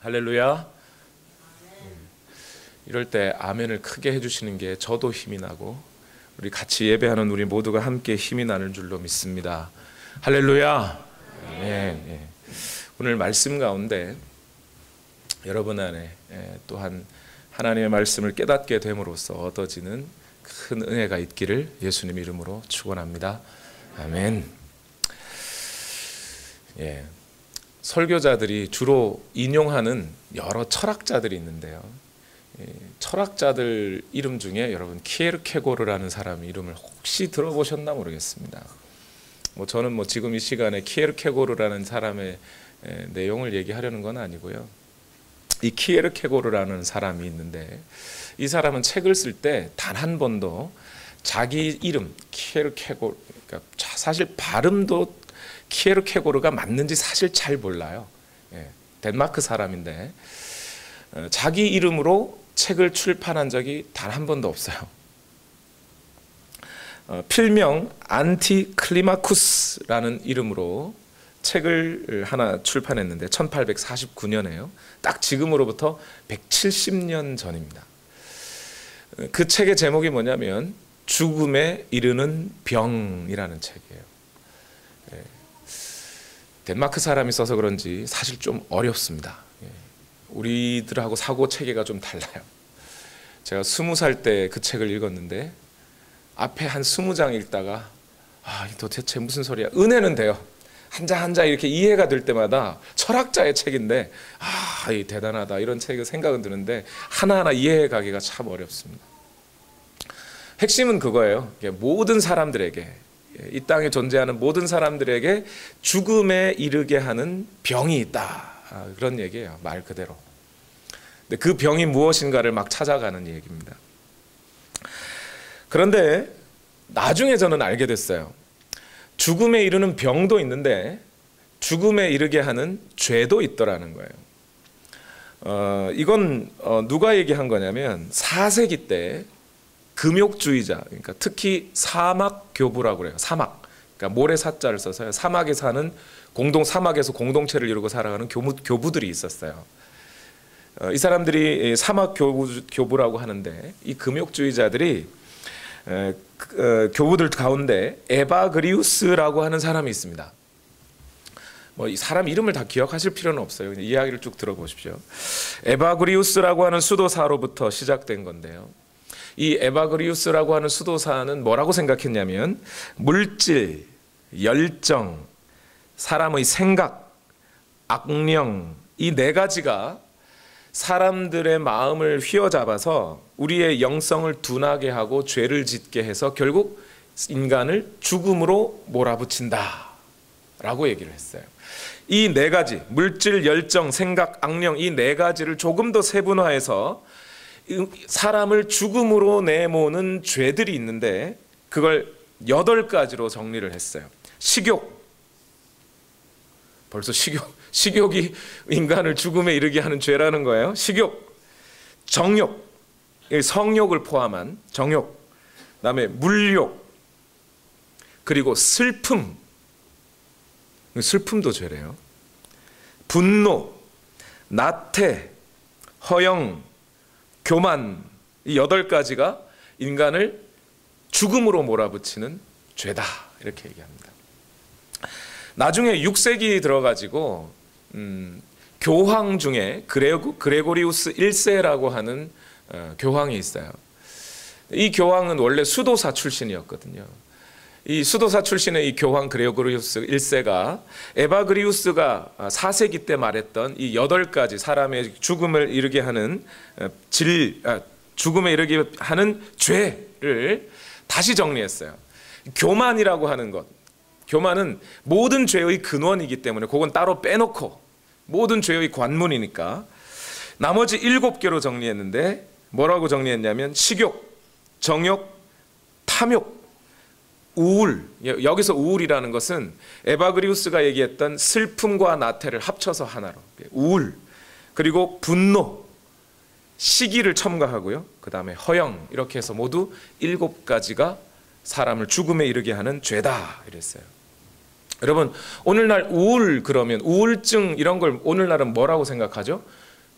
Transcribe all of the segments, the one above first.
할렐루야. 이럴 때 아멘을 크게 해주시는 게 저도 힘이 나고 우리 같이 예배하는 우리 모두가 함께 힘이 나는 줄로 믿습니다. 할렐루야. 네. 오늘 말씀 가운데 여러분 안에 또한 하나님의 말씀을 깨닫게 됨으로써 얻어지는 큰 은혜가 있기를 예수님 이름으로 축원합니다. 아멘. 설교자들이 주로 인용하는 여러 철학자들이 있는데요. 철학자들 이름 중에 여러분 키에르케고르라는 사람 이름을 혹시 들어보셨나 모르겠습니다. 저는 지금 이 시간에 키에르케고르라는 사람의 내용을 얘기하려는 건 아니고요. 이 키에르케고르라는 사람이 있는데 이 사람은 책을 쓸 때 단 한 번도 자기 이름 키에르케고르, 그러니까 사실 발음도 키에르케고르가 맞는지 사실 잘 몰라요. 덴마크 사람인데 자기 이름으로 책을 출판한 적이 단 한 번도 없어요. 필명 안티클리마쿠스라는 이름으로 책을 하나 출판했는데 1849년에요. 딱 지금으로부터 170년 전입니다. 그 책의 제목이 뭐냐면 죽음에 이르는 병이라는 책이에요. 덴마크 사람이 써서 그런지 사실 좀 어렵습니다. 우리들하고 사고 체계가 좀 달라요. 제가 20살 때 그 책을 읽었는데 앞에 한 20장 읽다가 도대체 무슨 소리야. 은혜는 돼요. 한 장 한 장 이렇게 이해가 될 때마다 철학자의 책인데 이 대단하다 이런 책의 생각은 드는데 하나하나 이해해 가기가 참 어렵습니다. 핵심은 그거예요. 모든 사람들에게, 이 땅에 존재하는 모든 사람들에게 죽음에 이르게 하는 병이 있다. 그런 얘기예요. 말 그대로. 근데 그 병이 무엇인가를 막 찾아가는 얘기입니다. 그런데 나중에 저는 알게 됐어요. 죽음에 이르는 병도 있는데 죽음에 이르게 하는 죄도 있더라는 거예요. 이건 누가 얘기한 거냐면 4세기 때 금욕주의자, 그러니까 특히 사막교부라고 그래요. 사막, 그러니까 모래 사자를 써서요. 사막에 사는 사막에서 공동체를 이루고 살아가는 교부들이 있었어요. 이 사람들이 사막교부라고 하는데 이 금욕주의자들이 교부들 가운데 에바그리우스라고 하는 사람이 있습니다. 이 사람 이름을 다 기억하실 필요는 없어요. 그냥 이야기를 쭉 들어보십시오. 에바그리우스라고 하는 수도사로부터 시작된 건데요. 이 에바그리우스라고 하는 수도사는 뭐라고 생각했냐면 물질, 열정, 사람의 생각, 악령 이 네 가지가 사람들의 마음을 휘어잡아서 우리의 영성을 둔하게 하고 죄를 짓게 해서 결국 인간을 죽음으로 몰아붙인다 라고 얘기를 했어요. 이 네 가지 물질, 열정, 생각, 악령 이 네 가지를 조금 더 세분화해서 사람을 죽음으로 내모는 죄들이 있는데 그걸 8가지로 정리를 했어요. 식욕, 벌써 식욕이 인간을 죽음에 이르게 하는 죄라는 거예요. 식욕, 정욕, 성욕을 포함한 정욕, 그다음에 물욕, 그리고 슬픔도 죄래요. 분노, 나태, 허영, 교만 이 8가지가 인간을 죽음으로 몰아붙이는 죄다 이렇게 얘기합니다. 나중에 6세기 들어가지고 교황 중에 그레고리우스 1세라고 하는 교황이 있어요. 이 교황은 원래 수도사 출신이었거든요. 이 수도사 출신의 이 교황 그레고리우스 1세가 에바그리우스가 4세기 때 말했던 이 8가지 사람의 죽음을 이르게 하는 죽음에 이르게 하는 죄를 다시 정리했어요. 교만이라고 하는 것, 교만은 모든 죄의 근원이기 때문에 그건 따로 빼놓고 모든 죄의 관문이니까 나머지 7개로 정리했는데 뭐라고 정리했냐면 식욕, 정욕, 탐욕, 우울. 여기서 우울이라는 것은 에바그리우스가 얘기했던 슬픔과 나태를 합쳐서 하나로 우울, 그리고 분노, 시기를 첨가하고요. 그 다음에 허영 이렇게 해서 모두 7가지가 사람을 죽음에 이르게 하는 죄다 이랬어요. 여러분 오늘날 우울 그러면 우울증 이런 걸 오늘날은 뭐라고 생각하죠?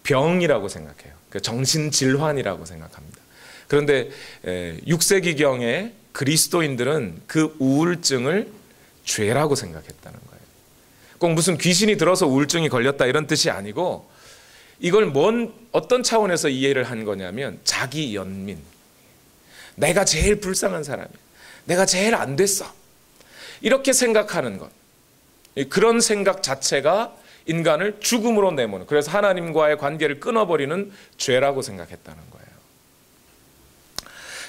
병이라고 생각해요. 정신질환이라고 생각합니다. 그런데 6세기경에 그리스도인들은 그 우울증을 죄라고 생각했다는 거예요. 꼭 무슨 귀신이 들어서 우울증이 걸렸다 이런 뜻이 아니고, 이걸 어떤 차원에서 이해를 한 거냐면 자기 연민, 내가 제일 불쌍한 사람이야, 내가 제일 안 됐어, 이렇게 생각하는 것, 그런 생각 자체가 인간을 죽음으로 내모는, 그래서 하나님과의 관계를 끊어버리는 죄라고 생각했다는 거예요.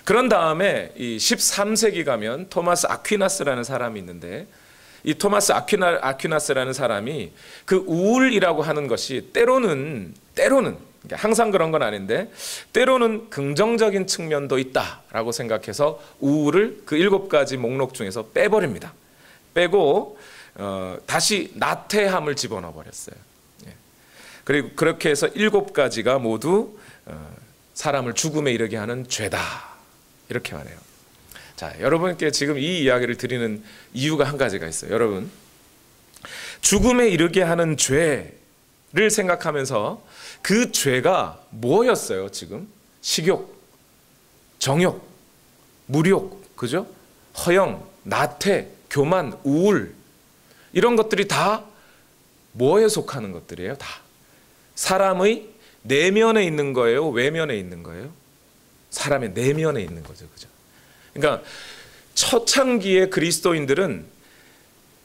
그런 다음에 이 13세기 가면 토마스 아퀴나스라는 사람이 있는데, 이 토마스 아퀴나스라는 사람이 그 우울이라고 하는 것이 때로는 항상 그런 건 아닌데 때로는 긍정적인 측면도 있다라고 생각해서 우울을 그 7가지 목록 중에서 빼버립니다. 빼고 다시 나태함을 집어넣어 버렸어요. 그리고 그렇게 해서 7가지가 모두 사람을 죽음에 이르게 하는 죄다, 이렇게 말해요. 자, 여러분께 지금 이 이야기를 드리는 이유가 한 가지가 있어요. 여러분, 죽음에 이르게 하는 죄를 생각하면서 그 죄가 뭐였어요? 지금 식욕, 정욕, 무욕, 그죠? 허영, 나태, 교만, 우울, 이런 것들이 다 뭐에 속하는 것들이에요? 다 사람의 내면에 있는 거예요? 외면에 있는 거예요? 사람의 내면에 있는 거죠, 그죠? 그러니까 초창기의 그리스도인들은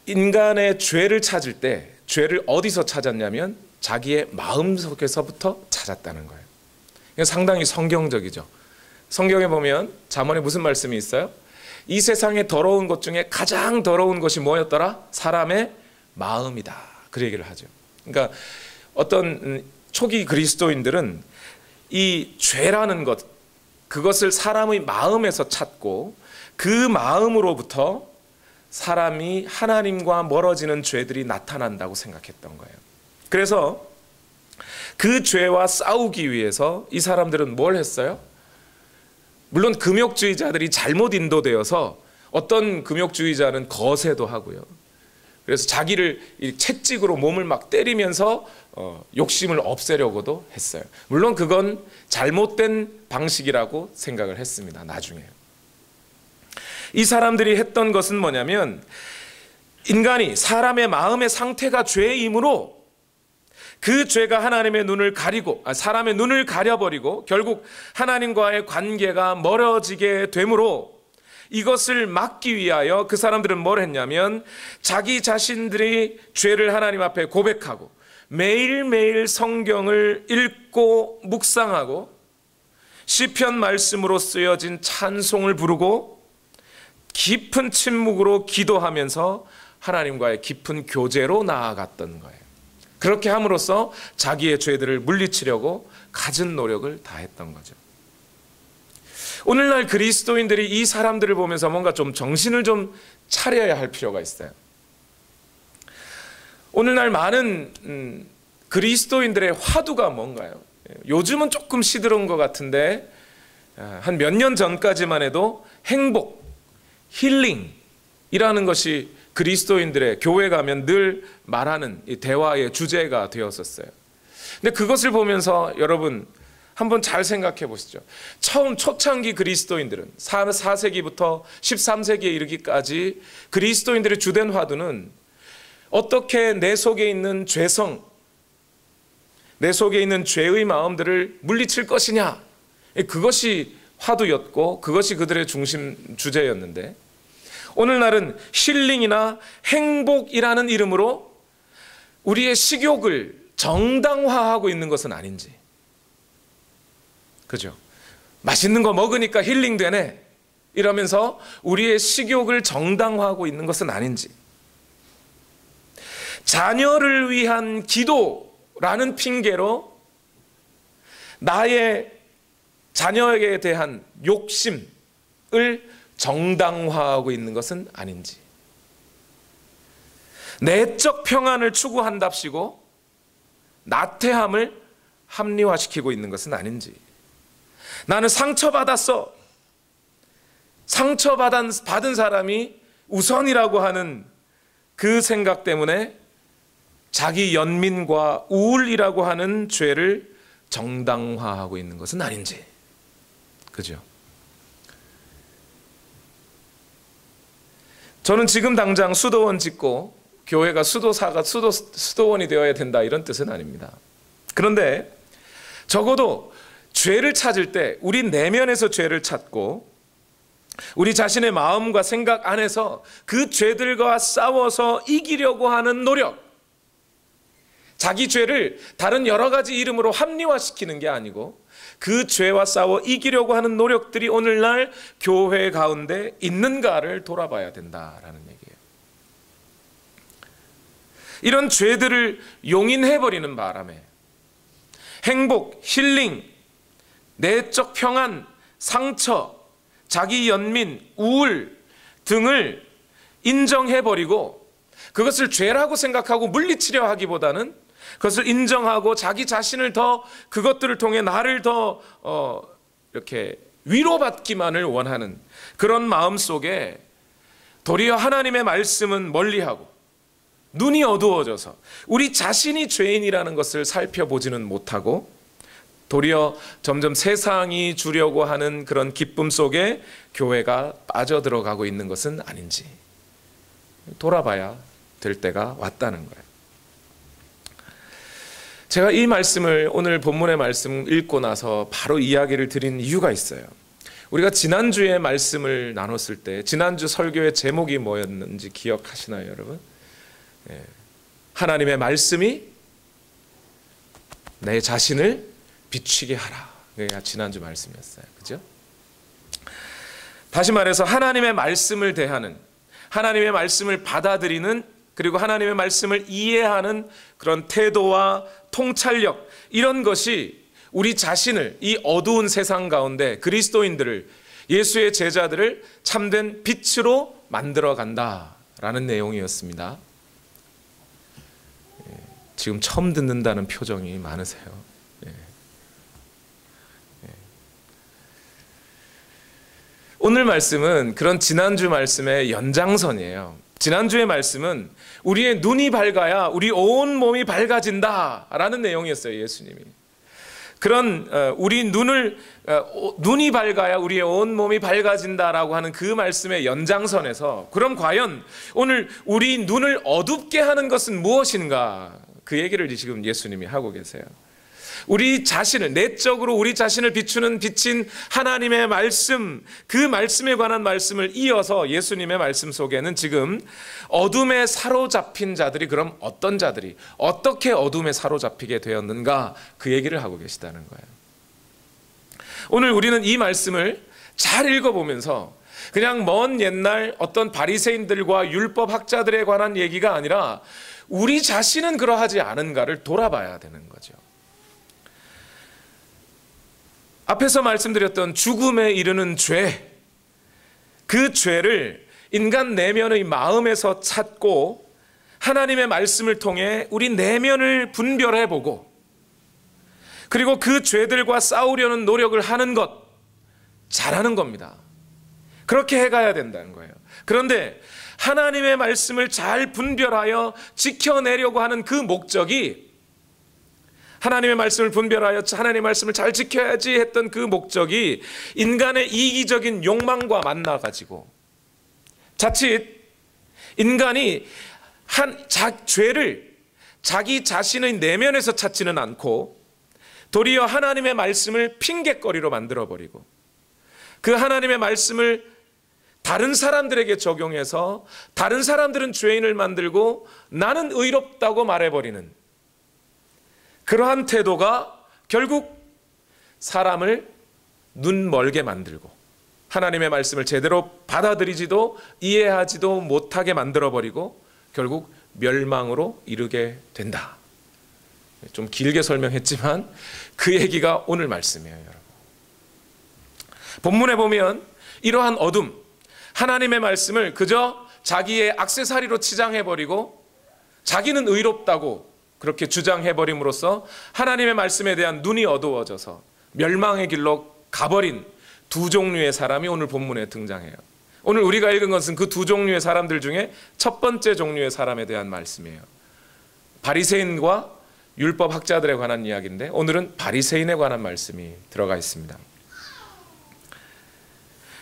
인간의 죄를 찾을 때 죄를 어디서 찾았냐면 자기의 마음속에서부터 찾았다는 거예요. 상당히 성경적이죠. 성경에 보면 잠언에 무슨 말씀이 있어요? 이 세상의 더러운 것 중에 가장 더러운 것이 뭐였더라? 사람의 마음이다, 그 얘기를 하죠. 그러니까 어떤 초기 그리스도인들은 이 죄라는 것, 그것을 사람의 마음에서 찾고 그 마음으로부터 사람이 하나님과 멀어지는 죄들이 나타난다고 생각했던 거예요. 그래서 그 죄와 싸우기 위해서 이 사람들은 뭘 했어요? 물론 금욕주의자들이 잘못 인도되어서 어떤 금욕주의자는 거세도 하고요. 그래서 자기를 채찍으로 몸을 막 때리면서 욕심을 없애려고도 했어요. 물론 그건 잘못된 방식이라고 생각을 했습니다. 나중에 이 사람들이 했던 것은 뭐냐면, 인간이 사람의 마음의 상태가 죄이므로 그 죄가 하나님의 눈을 가리고 사람의 눈을 가려버리고 결국 하나님과의 관계가 멀어지게 되므로, 이것을 막기 위하여 그 사람들은 뭘 했냐면 자기 자신들이 죄를 하나님 앞에 고백하고 매일매일 성경을 읽고 묵상하고 시편 말씀으로 쓰여진 찬송을 부르고 깊은 침묵으로 기도하면서 하나님과의 깊은 교제로 나아갔던 거예요. 그렇게 함으로써 자기의 죄들을 물리치려고 갖은 노력을 다했던 거죠. 오늘날 그리스도인들이 이 사람들을 보면서 뭔가 좀 정신을 좀 차려야 할 필요가 있어요. 오늘날 많은 그리스도인들의 화두가 뭔가요? 요즘은 조금 시들은 것 같은데 한 몇 년 전까지만 해도 행복, 힐링이라는 것이 그리스도인들의 교회 가면 늘 말하는 이 대화의 주제가 되었었어요. 근데 그것을 보면서 여러분 한번 잘 생각해 보시죠. 처음 초창기 그리스도인들은 4세기부터 13세기에 이르기까지 그리스도인들의 주된 화두는 어떻게 내 속에 있는 죄성, 내 속에 있는 죄의 마음들을 물리칠 것이냐, 그것이 화두였고 그것이 그들의 중심 주제였는데, 오늘날은 힐링이나 행복이라는 이름으로 우리의 식욕을 정당화하고 있는 것은 아닌지, 그죠? 맛있는 거 먹으니까 힐링되네 이러면서 우리의 식욕을 정당화하고 있는 것은 아닌지, 자녀를 위한 기도라는 핑계로 나의 자녀에 대한 욕심을 정당화하고 있는 것은 아닌지, 내적 평안을 추구한답시고 나태함을 합리화시키고 있는 것은 아닌지, 나는 상처받았어, 상처받은 사람이 우선이라고 하는 그 생각 때문에 자기 연민과 우울이라고 하는 죄를 정당화하고 있는 것은 아닌지. 그죠? 저는 지금 당장 수도원 짓고 교회가 수도원이 되어야 된다 이런 뜻은 아닙니다. 그런데 적어도 죄를 찾을 때 우리 내면에서 죄를 찾고 우리 자신의 마음과 생각 안에서 그 죄들과 싸워서 이기려고 하는 노력, 자기 죄를 다른 여러 가지 이름으로 합리화시키는 게 아니고 그 죄와 싸워 이기려고 하는 노력들이 오늘날 교회 가운데 있는가를 돌아봐야 된다라는 얘기예요. 이런 죄들을 용인해버리는 바람에 행복, 힐링, 내적 평안, 상처, 자기 연민, 우울 등을 인정해버리고 그것을 죄라고 생각하고 물리치려 하기보다는 그것을 인정하고 자기 자신을 더 그것들을 통해 나를 더 이렇게 위로받기만을 원하는 그런 마음 속에 도리어 하나님의 말씀은 멀리하고 눈이 어두워져서 우리 자신이 죄인이라는 것을 살펴보지는 못하고 도리어 점점 세상이 주려고 하는 그런 기쁨 속에 교회가 빠져들어가고 있는 것은 아닌지 돌아봐야 될 때가 왔다는 거예요. 제가 이 말씀을 오늘 본문의 말씀 읽고 나서 바로 이야기를 드린 이유가 있어요. 우리가 지난주에 말씀을 나눴을 때 지난주 설교의 제목이 뭐였는지 기억하시나요, 여러분? 하나님의 말씀이 내 자신을 비추게 하라. 그게 지난주 말씀이었어요. 그죠? 다시 말해서 하나님의 말씀을 대하는, 하나님의 말씀을 받아들이는, 그리고 하나님의 말씀을 이해하는 그런 태도와 통찰력, 이런 것이 우리 자신을 이 어두운 세상 가운데 그리스도인들을, 예수의 제자들을 참된 빛으로 만들어 간다라는 내용이었습니다. 지금 처음 듣는다는 표정이 많으세요. 오늘 말씀은 그런 지난주 말씀의 연장선이에요. 지난주의 말씀은 우리의 눈이 밝아야 우리 온 몸이 밝아진다라는 내용이었어요. 예수님이. 그런 우리 눈이 밝아야 우리의 온 몸이 밝아진다라고 하는 그 말씀의 연장선에서 그럼 과연 오늘 우리 눈을 어둡게 하는 것은 무엇인가? 그 얘기를 지금 예수님이 하고 계세요. 우리 자신을, 내적으로 우리 자신을 비추는 빛인 하나님의 말씀, 그 말씀에 관한 말씀을 이어서 예수님의 말씀 속에는 지금 어둠에 사로잡힌 자들이, 그럼 어떤 자들이 어떻게 어둠에 사로잡히게 되었는가, 그 얘기를 하고 계시다는 거예요. 오늘 우리는 이 말씀을 잘 읽어보면서 그냥 먼 옛날 어떤 바리새인들과 율법 학자들에 관한 얘기가 아니라 우리 자신은 그러하지 않은가를 돌아봐야 되는 거죠. 앞에서 말씀드렸던 죽음에 이르는 죄, 그 죄를 인간 내면의 마음에서 찾고 하나님의 말씀을 통해 우리 내면을 분별해보고 그리고 그 죄들과 싸우려는 노력을 하는 것, 잘하는 겁니다. 그렇게 해가야 된다는 거예요. 그런데 하나님의 말씀을 잘 분별하여 지켜내려고 하는 그 목적이, 하나님의 말씀을 분별하여 하나님의 말씀을 잘 지켜야지 했던 그 목적이 인간의 이기적인 욕망과 만나가지고 자칫 인간이 죄를 자기 자신의 내면에서 찾지는 않고 도리어 하나님의 말씀을 핑곗거리로 만들어버리고 그 하나님의 말씀을 다른 사람들에게 적용해서 다른 사람들은 죄인을 만들고 나는 의롭다고 말해버리는 그러한 태도가 결국 사람을 눈 멀게 만들고 하나님의 말씀을 제대로 받아들이지도 이해하지도 못하게 만들어버리고 결국 멸망으로 이르게 된다. 좀 길게 설명했지만 그 얘기가 오늘 말씀이에요, 여러분. 본문에 보면 이러한 어둠, 하나님의 말씀을 그저 자기의 액세서리로 치장해버리고 자기는 의롭다고 그렇게 주장해버림으로써 하나님의 말씀에 대한 눈이 어두워져서 멸망의 길로 가버린 두 종류의 사람이 오늘 본문에 등장해요. 오늘 우리가 읽은 것은 그 두 종류의 사람들 중에 첫 번째 종류의 사람에 대한 말씀이에요. 바리새인과 율법 학자들에 관한 이야기인데 오늘은 바리새인에 관한 말씀이 들어가 있습니다.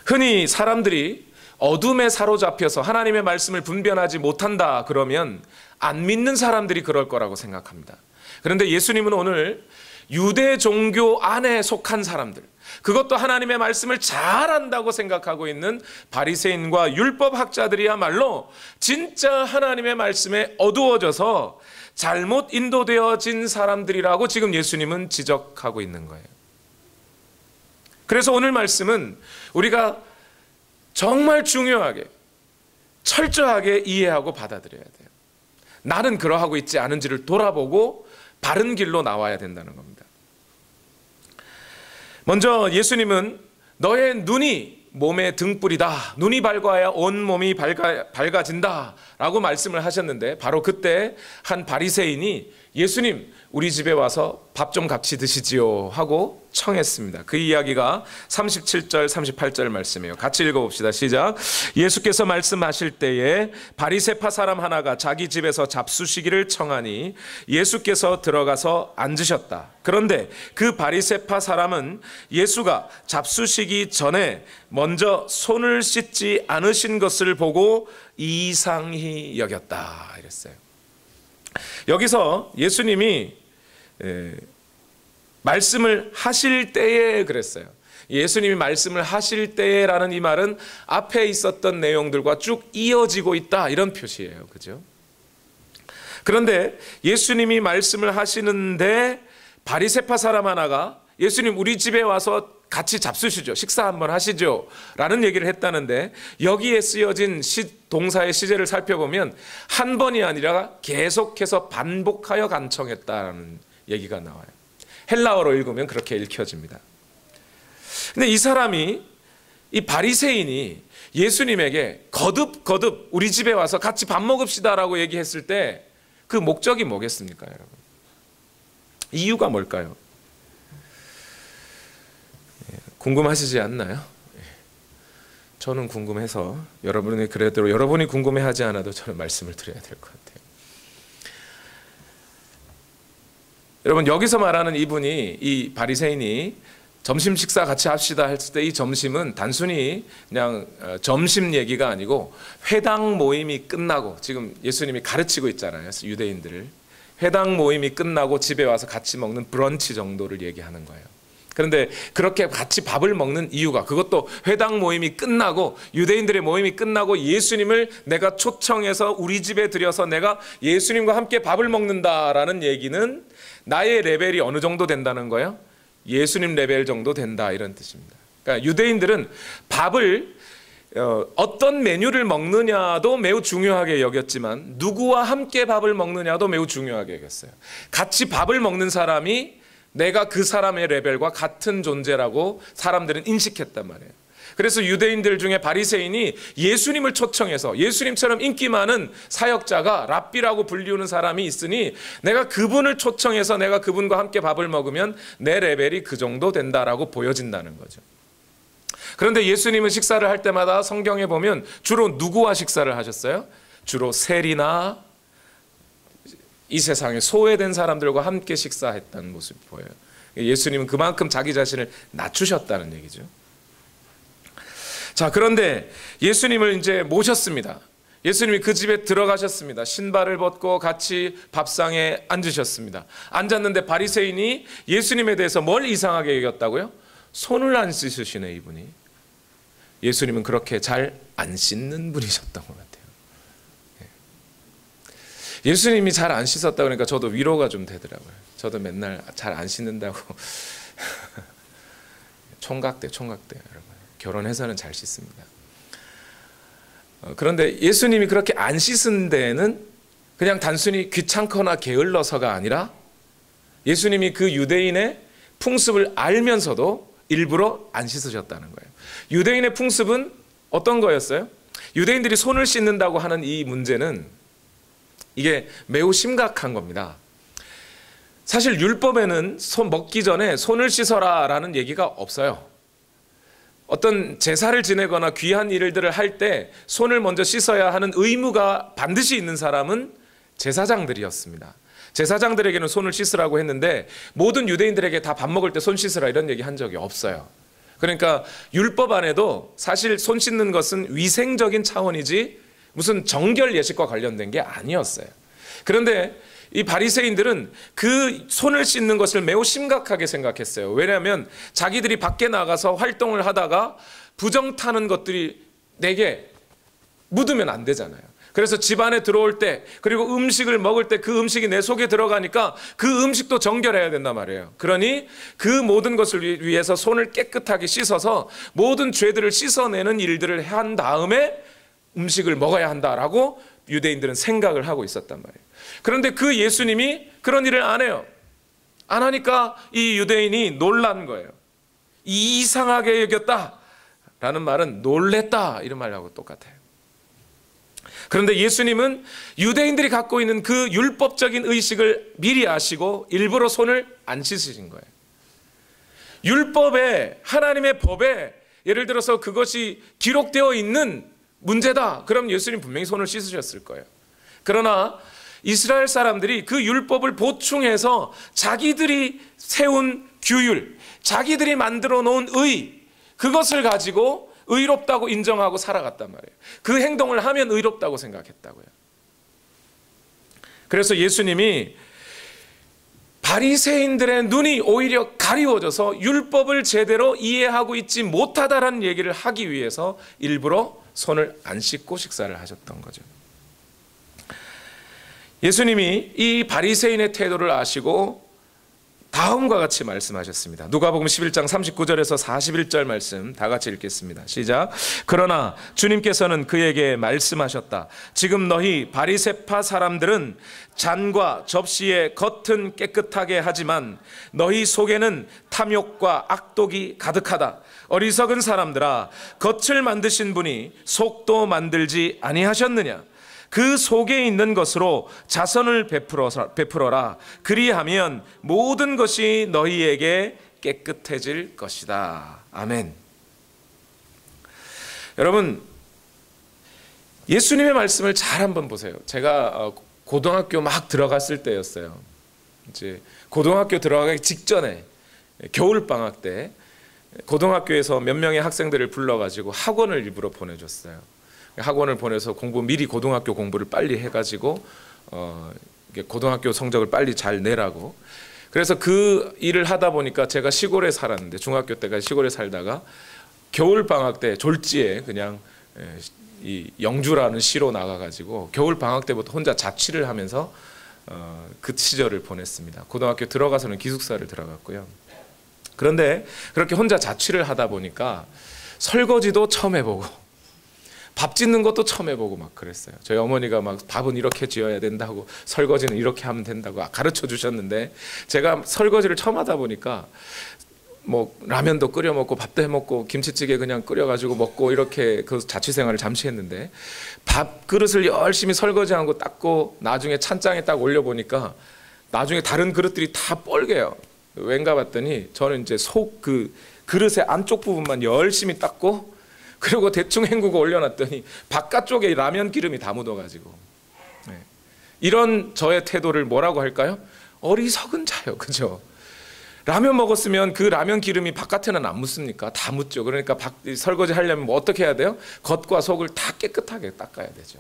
흔히 사람들이 어둠에 사로잡혀서 하나님의 말씀을 분별하지 못한다 그러면 안 믿는 사람들이 그럴 거라고 생각합니다. 그런데 예수님은 오늘 유대 종교 안에 속한 사람들, 그것도 하나님의 말씀을 잘 안다고 생각하고 있는 바리새인과 율법 학자들이야말로 진짜 하나님의 말씀에 어두워져서 잘못 인도되어진 사람들이라고 지금 예수님은 지적하고 있는 거예요. 그래서 오늘 말씀은 우리가 정말 중요하게 철저하게 이해하고 받아들여야 돼요. 나는 그러하고 있지 않은지를 돌아보고 바른 길로 나와야 된다는 겁니다. 먼저 예수님은 너의 눈이 몸의 등불이다. 눈이 밝아야 온 몸이 밝아진다 라고 말씀을 하셨는데 바로 그때 한 바리새인이 예수님 우리 집에 와서 밥 좀 같이 드시지요 하고 청했습니다. 그 이야기가 37절 38절 말씀이에요. 같이 읽어봅시다. 시작. 예수께서 말씀하실 때에 바리새파 사람 하나가 자기 집에서 잡수시기를 청하니 예수께서 들어가서 앉으셨다. 그런데 그 바리새파 사람은 예수가 잡수시기 전에 먼저 손을 씻지 않으신 것을 보고 이상히 여겼다 이랬어요. 여기서 예수님이 말씀을 하실 때에 그랬어요. 예수님이 말씀을 하실 때라는 이 말은 앞에 있었던 내용들과 쭉 이어지고 있다 이런 표시예요. 그죠? 그런데 예수님이 말씀을 하시는데 바리새파 사람 하나가 예수님 우리 집에 와서 같이 잡수시죠. 식사 한번 하시죠. 라는 얘기를 했다는데 여기에 쓰여진 동사의 시제를 살펴보면 한 번이 아니라 계속해서 반복하여 간청했다라는 얘기가 나와요. 헬라어로 읽으면 그렇게 읽혀집니다. 근데 이 사람이 이 바리새인이 예수님에게 거듭 우리 집에 와서 같이 밥 먹읍시다라고 얘기했을 때 그 목적이 뭐겠습니까, 여러분? 이유가 뭘까요? 궁금하시지 않나요? 저는 궁금해서 여러분이 그래도 여러분이 궁금해하지 않아도 저는 말씀을 드려야 될 것 같아요. 여러분 여기서 말하는 이분이 이 바리새인이 점심 식사 같이 합시다 했을 때 이 점심은 단순히 그냥 점심 얘기가 아니고 회당 모임이 끝나고 지금 예수님이 가르치고 있잖아요. 유대인들을 회당 모임이 끝나고 집에 와서 같이 먹는 브런치 정도를 얘기하는 거예요. 그런데 그렇게 같이 밥을 먹는 이유가 그것도 회당 모임이 끝나고 유대인들의 모임이 끝나고 예수님을 내가 초청해서 우리 집에 들여서 내가 예수님과 함께 밥을 먹는다라는 얘기는 나의 레벨이 어느 정도 된다는 거예요? 예수님 레벨 정도 된다 이런 뜻입니다. 그러니까 유대인들은 밥을 어떤 메뉴를 먹느냐도 매우 중요하게 여겼지만 누구와 함께 밥을 먹느냐도 매우 중요하게 여겼어요. 같이 밥을 먹는 사람이 내가 그 사람의 레벨과 같은 존재라고 사람들은 인식했단 말이에요. 그래서 유대인들 중에 바리새인이 예수님을 초청해서 예수님처럼 인기 많은 사역자가 랍비라고 불리우는 사람이 있으니 내가 그분을 초청해서 내가 그분과 함께 밥을 먹으면 내 레벨이 그 정도 된다라고 보여진다는 거죠. 그런데 예수님은 식사를 할 때마다 성경에 보면 주로 누구와 식사를 하셨어요? 주로 세리나 이 세상에 소외된 사람들과 함께 식사했다는 모습이 보여요. 예수님은 그만큼 자기 자신을 낮추셨다는 얘기죠. 자, 그런데 예수님을 이제 모셨습니다. 예수님이 그 집에 들어가셨습니다. 신발을 벗고 같이 밥상에 앉으셨습니다. 앉았는데 바리새인이 예수님에 대해서 뭘 이상하게 여겼다고요? 손을 안 씻으시네 이분이. 예수님은 그렇게 잘 안 씻는 분이셨던 것 같아요. 예수님이 잘 안 씻었다 그러니까 저도 위로가 좀 되더라고요. 저도 맨날 잘 안 씻는다고 총각대 여러분. 결혼해서는 잘 씻습니다. 그런데 예수님이 그렇게 안 씻은 데에는 그냥 단순히 귀찮거나 게을러서가 아니라 예수님이 그 유대인의 풍습을 알면서도 일부러 안 씻으셨다는 거예요. 유대인의 풍습은 어떤 거였어요? 유대인들이 손을 씻는다고 하는 이 문제는 이게 매우 심각한 겁니다. 사실 율법에는 손 먹기 전에 손을 씻어라 라는 얘기가 없어요. 어떤 제사를 지내거나 귀한 일들을 할 때 손을 먼저 씻어야 하는 의무가 반드시 있는 사람은 제사장들이었습니다. 제사장들에게는 손을 씻으라고 했는데 모든 유대인들에게 다 밥 먹을 때 손 씻으라 이런 얘기 한 적이 없어요. 그러니까 율법 안에도 사실 손 씻는 것은 위생적인 차원이지 무슨 정결 예식과 관련된 게 아니었어요. 그런데 이 바리새인들은 그 손을 씻는 것을 매우 심각하게 생각했어요. 왜냐하면 자기들이 밖에 나가서 활동을 하다가 부정 타는 것들이 내게 묻으면 안 되잖아요. 그래서 집 안에 들어올 때 그리고 음식을 먹을 때 그 음식이 내 속에 들어가니까 그 음식도 정결해야 된단 말이에요. 그러니 그 모든 것을 위해서 손을 깨끗하게 씻어서 모든 죄들을 씻어내는 일들을 한 다음에 음식을 먹어야 한다라고 유대인들은 생각을 하고 있었단 말이에요. 그런데 그 예수님이 그런 일을 안 해요. 안 하니까 이 유대인이 놀란 거예요. 이상하게 여겼다라는 말은 놀랬다 이런 말하고 똑같아요. 그런데 예수님은 유대인들이 갖고 있는 그 율법적인 의식을 미리 아시고 일부러 손을 안 씻으신 거예요. 율법에, 하나님의 법에 예를 들어서 그것이 기록되어 있는 문제다. 그럼 예수님 분명히 손을 씻으셨을 거예요. 그러나 이스라엘 사람들이 그 율법을 보충해서 자기들이 세운 규율, 자기들이 만들어 놓은 의, 그것을 가지고 의롭다고 인정하고 살아갔단 말이에요. 그 행동을 하면 의롭다고 생각했다고요. 그래서 예수님이 바리새인들의 눈이 오히려 가리워져서 율법을 제대로 이해하고 있지 못하다라는 얘기를 하기 위해서 일부러 손을 안 씻고 식사를 하셨던 거죠. 예수님이 이 바리새인의 태도를 아시고 다음과 같이 말씀하셨습니다. 누가복음 11장 39절에서 41절 말씀 다 같이 읽겠습니다. 시작. 그러나 주님께서는 그에게 말씀하셨다. 지금 너희 바리새파 사람들은 잔과 접시의 겉은 깨끗하게 하지만 너희 속에는 탐욕과 악독이 가득하다. 어리석은 사람들아, 겉을 만드신 분이 속도 만들지 아니하셨느냐? 그 속에 있는 것으로 자선을 베풀어라. 그리하면 모든 것이 너희에게 깨끗해질 것이다. 아멘. 여러분, 예수님의 말씀을 잘 한번 보세요. 제가 고등학교 막 들어갔을 때였어요. 이제 고등학교 들어가기 직전에 겨울 방학 때 고등학교에서 몇 명의 학생들을 불러가지고 학원을 일부러 보내줬어요. 학원을 보내서 미리 고등학교 공부를 빨리 해가지고 고등학교 성적을 빨리 잘 내라고. 그래서 그 일을 하다 보니까 제가 시골에 살았는데 중학교 때까지 시골에 살다가 겨울 방학 때 졸지에 그냥 이 영주라는 시로 나가가지고 겨울 방학 때부터 혼자 자취를 하면서 그 시절을 보냈습니다. 고등학교 들어가서는 기숙사를 들어갔고요. 그런데 그렇게 혼자 자취를 하다 보니까 설거지도 처음 해보고 밥 짓는 것도 처음 해보고 막 그랬어요. 저희 어머니가 막 밥은 이렇게 지어야 된다고 설거지는 이렇게 하면 된다고 가르쳐 주셨는데 제가 설거지를 처음 하다 보니까 뭐 라면도 끓여 먹고 밥도 해 먹고 김치찌개 그냥 끓여가지고 먹고 이렇게 그 자취 생활을 잠시 했는데 밥 그릇을 열심히 설거지하고 닦고 나중에 찬장에 딱 올려보니까 나중에 다른 그릇들이 다 뻘개요. 왠가 봤더니 저는 이제 그 그릇의 안쪽 부분만 열심히 닦고 그리고 대충 헹구고 올려놨더니 바깥쪽에 라면 기름이 다 묻어가지고 이런 저의 태도를 뭐라고 할까요? 어리석은 자요. 그죠? 라면 먹었으면 그 라면 기름이 바깥에는 안 묻습니까? 다 묻죠. 그러니까 설거지 하려면 뭐 어떻게 해야 돼요? 겉과 속을 다 깨끗하게 닦아야 되죠.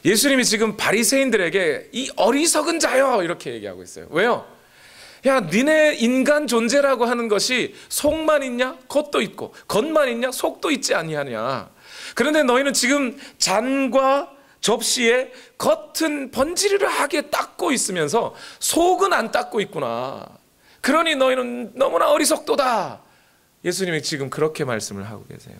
예수님이 지금 바리새인들에게 이 어리석은 자요 이렇게 얘기하고 있어요. 왜요? 야, 니네 인간 존재라고 하는 것이 속만 있냐? 겉도 있고 겉만 있냐? 속도 있지 아니하냐? 그런데 너희는 지금 잔과 접시에 겉은 번지르르하게 닦고 있으면서 속은 안 닦고 있구나. 그러니 너희는 너무나 어리석도다. 예수님이 지금 그렇게 말씀을 하고 계세요.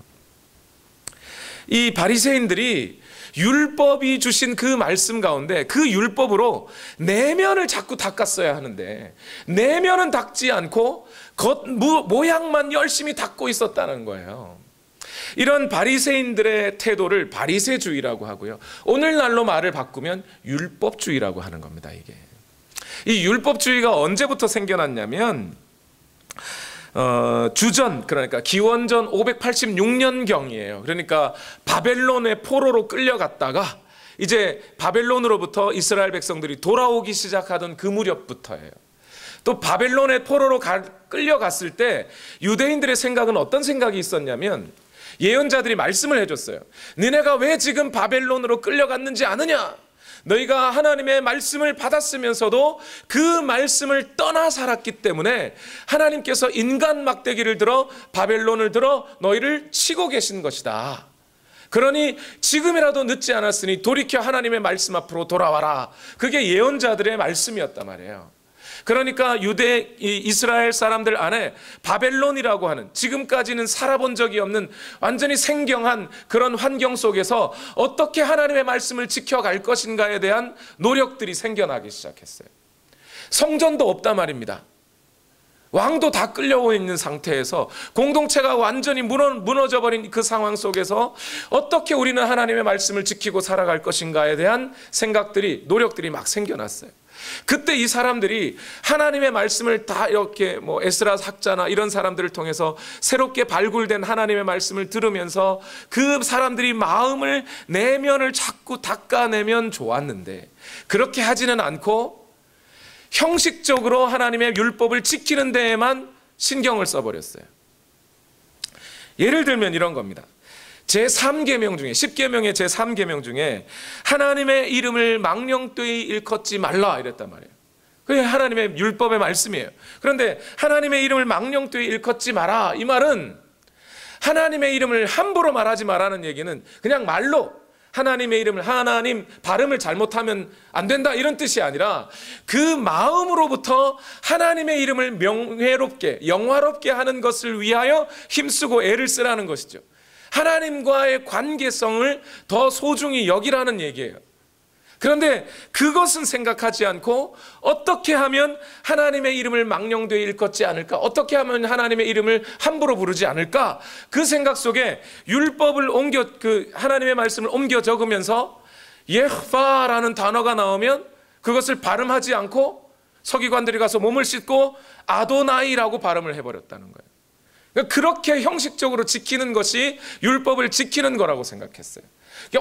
이 바리새인들이 율법이 주신 그 말씀 가운데 그 율법으로 내면을 자꾸 닦았어야 하는데 내면은 닦지 않고 겉 모양만 열심히 닦고 있었다는 거예요. 이런 바리새인들의 태도를 바리새주의라고 하고요. 오늘날로 말을 바꾸면 율법주의라고 하는 겁니다. 이게 이 율법주의가 언제부터 생겨났냐면 주전 그러니까 기원전 586년경이에요. 그러니까 바벨론의 포로로 끌려갔다가 이제 바벨론으로부터 이스라엘 백성들이 돌아오기 시작하던 그 무렵부터예요. 또 바벨론의 포로로 끌려갔을 때 유대인들의 생각은 어떤 생각이 있었냐면, 예언자들이 말씀을 해줬어요. 너네가 왜 지금 바벨론으로 끌려갔는지 아느냐? 너희가 하나님의 말씀을 받았으면서도 그 말씀을 떠나 살았기 때문에 하나님께서 인간 막대기를 들어 바벨론을 들어 너희를 치고 계신 것이다. 그러니 지금이라도 늦지 않았으니 돌이켜 하나님의 말씀 앞으로 돌아와라. 그게 예언자들의 말씀이었단 말이에요. 그러니까 이스라엘 사람들 안에 바벨론이라고 하는, 지금까지는 살아본 적이 없는 완전히 생경한 그런 환경 속에서 어떻게 하나님의 말씀을 지켜갈 것인가에 대한 노력들이 생겨나기 시작했어요. 성전도 없단 말입니다. 왕도 다 끌려오 있는 상태에서 공동체가 완전히 무너져버린 그 상황 속에서 어떻게 우리는 하나님의 말씀을 지키고 살아갈 것인가에 대한 생각들이, 노력들이 막 생겨났어요. 그때 이 사람들이 하나님의 말씀을 다 이렇게 에스라 학자나 이런 사람들을 통해서 새롭게 발굴된 하나님의 말씀을 들으면서 그 사람들이 마음을, 내면을 자꾸 닦아내면 좋았는데, 그렇게 하지는 않고 형식적으로 하나님의 율법을 지키는 데에만 신경을 써버렸어요. 예를 들면 이런 겁니다. 제3계명 중에, 10계명의 제3계명 중에 하나님의 이름을 망령되이 일컫지 말라 이랬단 말이에요. 그게 하나님의 율법의 말씀이에요. 그런데 하나님의 이름을 망령되이 일컫지 마라, 이 말은 하나님의 이름을 함부로 말하지 마라는 얘기는 그냥 말로 하나님의 이름을, 하나님 발음을 잘못하면 안 된다 이런 뜻이 아니라 그 마음으로부터 하나님의 이름을 명예롭게, 영화롭게 하는 것을 위하여 힘쓰고 애를 쓰라는 것이죠. 하나님과의 관계성을 더 소중히 여기라는 얘기예요. 그런데 그것은 생각하지 않고 어떻게 하면 하나님의 이름을 망령되이 일컫지 않을까? 어떻게 하면 하나님의 이름을 함부로 부르지 않을까? 그 생각 속에 율법을 하나님의 말씀을 옮겨 적으면서 예흐바라는 단어가 나오면 그것을 발음하지 않고 서기관들이 가서 몸을 씻고 아도나이라고 발음을 해버렸다는 거예요. 그렇게 형식적으로 지키는 것이 율법을 지키는 거라고 생각했어요.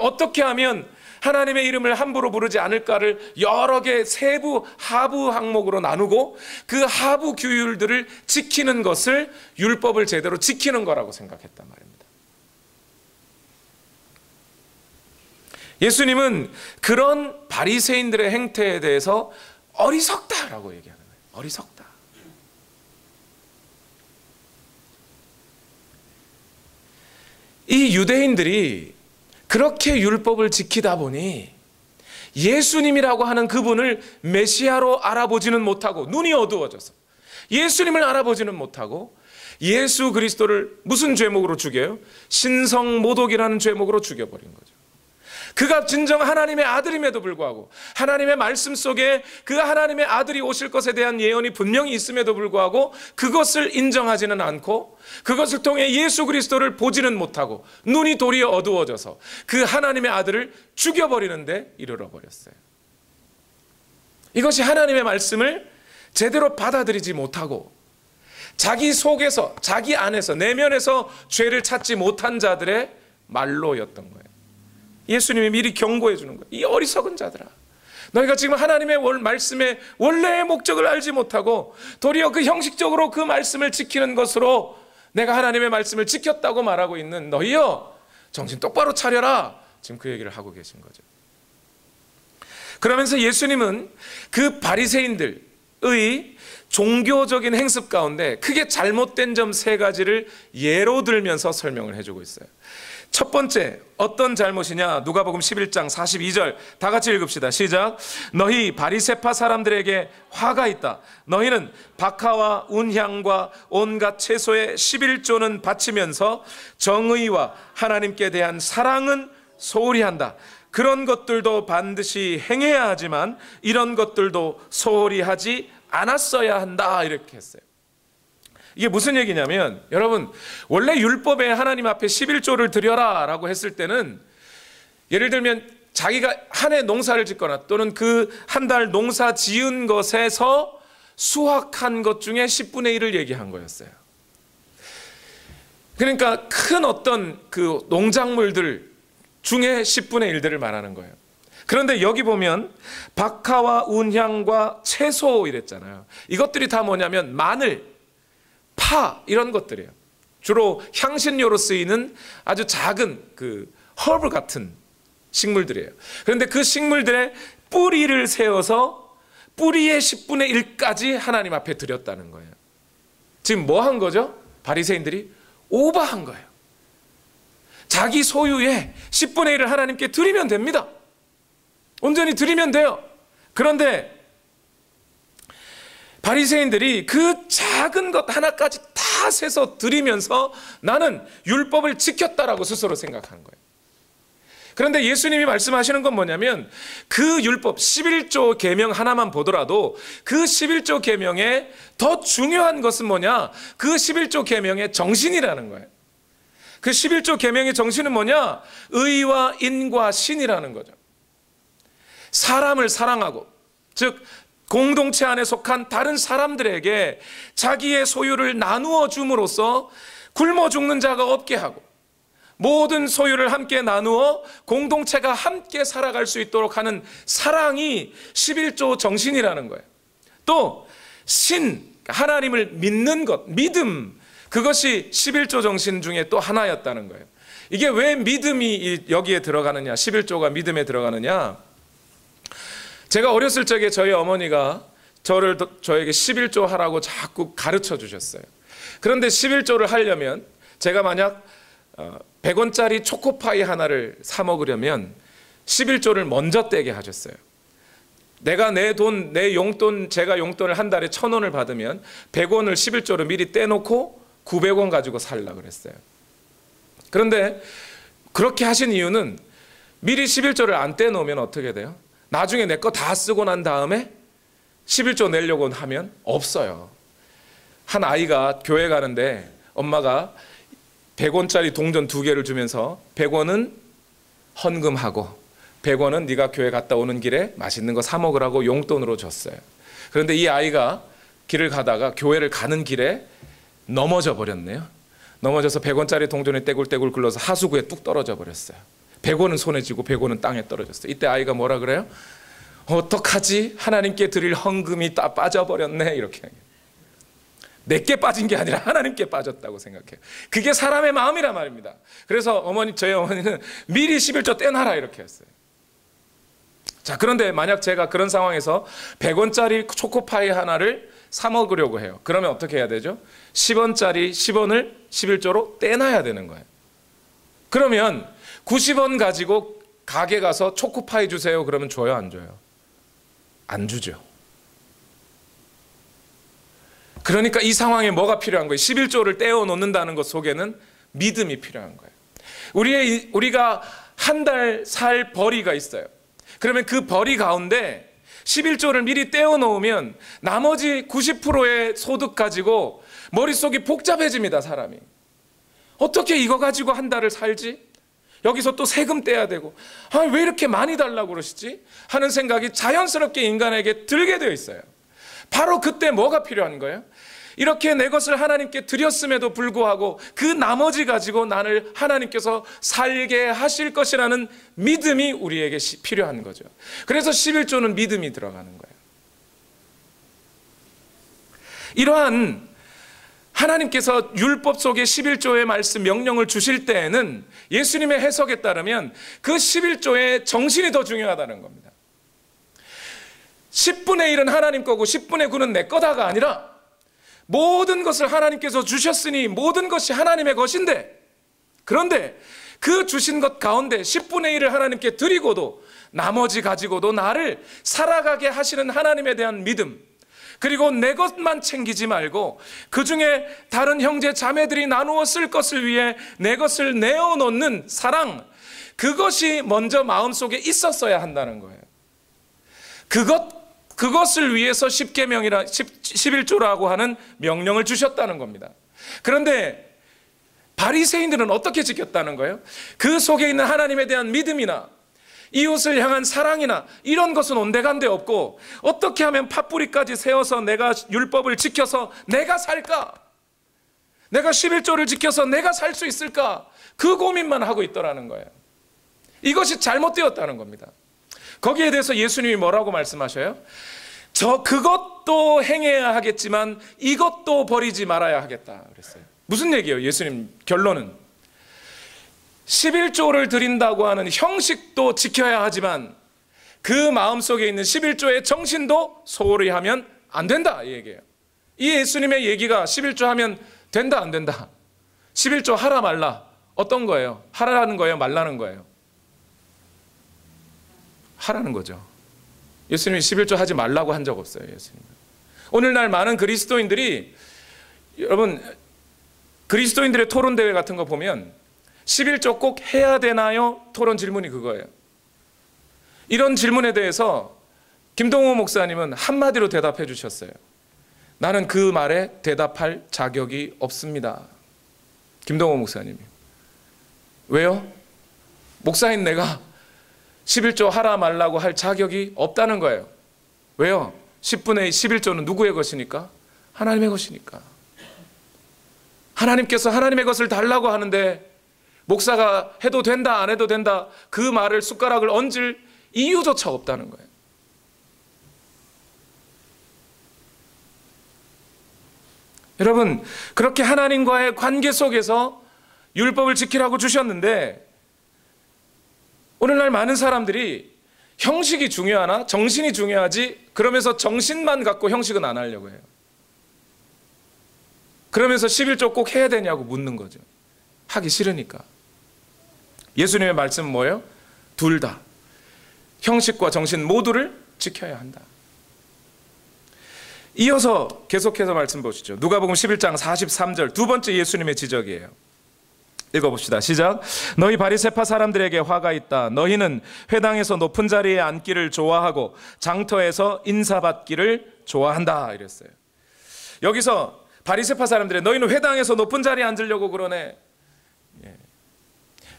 어떻게 하면 하나님의 이름을 함부로 부르지 않을까를 여러 개 세부 하부 항목으로 나누고 그 하부 규율들을 지키는 것을 율법을 제대로 지키는 거라고 생각했단 말입니다. 예수님은 그런 바리새인들의 행태에 대해서 어리석다라고 얘기하는 거예요. 어리석다. 이 유대인들이 그렇게 율법을 지키다 보니 예수님이라고 하는 그분을 메시아로 알아보지는 못하고, 눈이 어두워져서 예수님을 알아보지는 못하고 예수 그리스도를 무슨 죄목으로 죽여요? 신성모독이라는 죄목으로 죽여버린 거죠. 그가 진정 하나님의 아들임에도 불구하고, 하나님의 말씀 속에 그 하나님의 아들이 오실 것에 대한 예언이 분명히 있음에도 불구하고 그것을 인정하지는 않고 그것을 통해 예수 그리스도를 보지는 못하고 눈이 도리어 어두워져서 그 하나님의 아들을 죽여버리는 데 이르러 버렸어요. 이것이 하나님의 말씀을 제대로 받아들이지 못하고 자기 속에서, 자기 안에서, 내면에서 죄를 찾지 못한 자들의 말로였던 거예요. 예수님이 미리 경고해 주는 거예요. 이 어리석은 자들아, 너희가 지금 하나님의 말씀의 원래의 목적을 알지 못하고 도리어 그 형식적으로 그 말씀을 지키는 것으로 내가 하나님의 말씀을 지켰다고 말하고 있는 너희여, 정신 똑바로 차려라. 지금 그 얘기를 하고 계신 거죠. 그러면서 예수님은 그 바리새인들의 종교적인 행습 가운데 크게 잘못된 점 3가지를 예로 들면서 설명을 해주고 있어요. 첫 번째, 어떤 잘못이냐? 누가복음 11장 42절 다 같이 읽읍시다. 시작. 너희 바리새파 사람들에게 화가 있다. 너희는 박하와 운향과 온갖 채소의 11조는 바치면서 정의와 하나님께 대한 사랑은 소홀히 한다. 그런 것들도 반드시 행해야 하지만 이런 것들도 소홀히 하지 않았어야 한다. 이렇게 했어요. 이게 무슨 얘기냐면, 여러분, 원래 율법에 하나님 앞에 11조를 드려라 라고 했을 때는, 예를 들면 자기가 한 해 농사를 짓거나 또는 그 한 달 농사 지은 것에서 수확한 것 중에 10분의 1을 얘기한 거였어요. 그러니까 큰 어떤 그 농작물들 중에 10분의 1들을 말하는 거예요. 그런데 여기 보면 박하와 운향과 채소 이랬잖아요. 이것들이 다 뭐냐면 마늘, 파 이런 것들이에요. 주로 향신료로 쓰이는 아주 작은 그 허브 같은 식물들이에요. 그런데 그 식물들의 뿌리를 세워서 뿌리의 10분의 1까지 하나님 앞에 드렸다는 거예요. 지금 뭐 한 거죠? 바리새인들이 오버한 거예요. 자기 소유의 10분의 1을 하나님께 드리면 됩니다. 온전히 드리면 돼요. 그런데 바리새인들이 그 작은 것 하나까지 다 세서 드리면서 나는 율법을 지켰다라고 스스로 생각하는 거예요. 그런데 예수님이 말씀하시는 건 뭐냐면 그 율법 11조 계명 하나만 보더라도 그 11조 계명에 더 중요한 것은 뭐냐? 그 11조 계명의 정신이라는 거예요. 그 11조 계명의 정신은 뭐냐? 의와 인과 신이라는 거죠. 사람을 사랑하고, 즉 공동체 안에 속한 다른 사람들에게 자기의 소유를 나누어 줌으로써 굶어 죽는 자가 없게 하고, 모든 소유를 함께 나누어 공동체가 함께 살아갈 수 있도록 하는 사랑이 11조 정신이라는 거예요. 또 신, 하나님을 믿는 것, 믿음, 그것이 11조 정신 중에 또 하나였다는 거예요. 이게 왜 믿음이 여기에 들어가느냐, 11조가 믿음에 들어가느냐. 제가 어렸을 적에 저희 어머니가 저에게 11조 하라고 자꾸 가르쳐 주셨어요. 그런데 11조를 하려면 제가 만약 100원짜리 초코파이 하나를 사 먹으려면 11조를 먼저 떼게 하셨어요. 내가 내 돈, 내 용돈, 제가 용돈을 한 달에 1,000원을 받으면 100원을 11조로 미리 떼놓고 900원 가지고 살라 그랬어요. 그런데 그렇게 하신 이유는 미리 11조를 안 떼놓으면 어떻게 돼요? 나중에 내 거 다 쓰고 난 다음에 11조 내려고 하면 없어요. 한 아이가 교회 가는데 엄마가 100원짜리 동전 2개를 주면서 100원은 헌금하고 100원은 네가 교회 갔다 오는 길에 맛있는 거 사 먹으라고 용돈으로 줬어요. 그런데 이 아이가 길을 가다가 교회를 가는 길에 넘어져 버렸네요. 넘어져서 100원짜리 동전에 떼굴떼굴 굴러서 하수구에 뚝 떨어져 버렸어요. 100원은 손에 쥐고 100원은 땅에 떨어졌어요. 이때 아이가 뭐라 그래요? 어떡하지? 하나님께 드릴 헌금이 다 빠져버렸네. 이렇게. 내게 빠진 게 아니라 하나님께 빠졌다고 생각해요. 그게 사람의 마음이란 말입니다. 그래서 저희 어머니는 미리 11조 떼놔라 이렇게 했어요. 자, 그런데 만약 제가 그런 상황에서 100원짜리 초코파이 하나를 사 먹으려고 해요. 그러면 어떻게 해야 되죠? 10원짜리 10원을 11조로 떼놔야 되는 거예요. 그러면 90원 가지고 가게 가서 초코파이 주세요. 그러면 줘요, 안 줘요? 안 주죠. 그러니까 이 상황에 뭐가 필요한 거예요? 11조를 떼어 놓는다는 것 속에는 믿음이 필요한 거예요. 우리가 한 달 살 벌이가 있어요. 그러면 그 벌이 가운데 11조를 미리 떼어 놓으면 나머지 90%의 소득 가지고 머릿속이 복잡해집니다, 사람이. 어떻게 이거 가지고 한 달을 살지? 여기서 또 세금 떼야 되고, 왜 이렇게 많이 달라고 그러시지? 하는 생각이 자연스럽게 인간에게 들게 되어 있어요. 바로 그때 뭐가 필요한 거예요? 이렇게 내 것을 하나님께 드렸음에도 불구하고 그 나머지 가지고 나를 하나님께서 살게 하실 것이라는 믿음이 우리에게 필요한 거죠. 그래서 11조는 믿음이 들어가는 거예요. 이러한 하나님께서 율법 속에 11조의 말씀 명령을 주실 때에는 예수님의 해석에 따르면 그 11조의 정신이 더 중요하다는 겁니다. 10분의 1은 하나님 거고 10분의 9는 내 거다가 아니라 모든 것을 하나님께서 주셨으니 모든 것이 하나님의 것인데, 그런데 그 주신 것 가운데 10분의 1을 하나님께 드리고도 나머지 가지고도 나를 살아가게 하시는 하나님에 대한 믿음, 그리고 내 것만 챙기지 말고 그 중에 다른 형제 자매들이 나누어 쓸 것을 위해 내 것을 내어놓는 사랑, 그것이 먼저 마음속에 있었어야 한다는 거예요. 그것을 위해서 10계명이라 11조라고 하는 명령을 주셨다는 겁니다. 그런데 바리새인들은 어떻게 지켰다는 거예요? 그 속에 있는 하나님에 대한 믿음이나 이웃을 향한 사랑이나 이런 것은 온데간데 없고, 어떻게 하면 팥뿌리까지 세워서 내가 율법을 지켜서 내가 살까? 내가 11조를 지켜서 내가 살 수 있을까? 그 고민만 하고 있더라는 거예요. 이것이 잘못되었다는 겁니다. 거기에 대해서 예수님이 뭐라고 말씀하셔요? 그것도 행해야 하겠지만 이것도 버리지 말아야 하겠다 그랬어요. 무슨 얘기예요? 예수님 결론은 11조를 드린다고 하는 형식도 지켜야 하지만 그 마음속에 있는 11조의 정신도 소홀히 하면 안 된다 이 얘기예요. 이 예수님의 얘기가 11조 하면 된다 안 된다? 11조 하라 말라 어떤 거예요? 하라는 거예요? 말라는 거예요? 하라는 거죠. 예수님이 11조 하지 말라고 한 적 없어요. 예수님. 오늘날 많은 그리스도인들이, 여러분 그리스도인들의 토론 대회 같은 거 보면 11조 꼭 해야 되나요? 토론 질문이 그거예요. 이런 질문에 대해서 김동호 목사님은 한마디로 대답해 주셨어요. 나는 그 말에 대답할 자격이 없습니다. 김동호 목사님이. 왜요? 목사인 내가 11조 하라 말라고 할 자격이 없다는 거예요. 왜요? 10분의 11조는 누구의 것이니까? 하나님의 것이니까. 하나님께서 하나님의 것을 달라고 하는데 목사가 해도 된다 안 해도 된다 그 말을 숟가락을 얹을 이유조차 없다는 거예요. 여러분 그렇게 하나님과의 관계 속에서 율법을 지키라고 주셨는데 오늘날 많은 사람들이 형식이 중요하나 정신이 중요하지 그러면서 정신만 갖고 형식은 안 하려고 해요. 그러면서 11조 꼭 해야 되냐고 묻는 거죠. 하기 싫으니까. 예수님의 말씀은 뭐예요? 둘 다 형식과 정신 모두를 지켜야 한다. 이어서 계속해서 말씀 보시죠. 누가복음 11장 43절 두 번째 예수님의 지적이에요. 읽어봅시다. 시작. 너희 바리새파 사람들에게 화가 있다. 너희는 회당에서 높은 자리에 앉기를 좋아하고 장터에서 인사받기를 좋아한다 이랬어요. 여기서 바리새파 사람들이 너희는 회당에서 높은 자리에 앉으려고 그러네.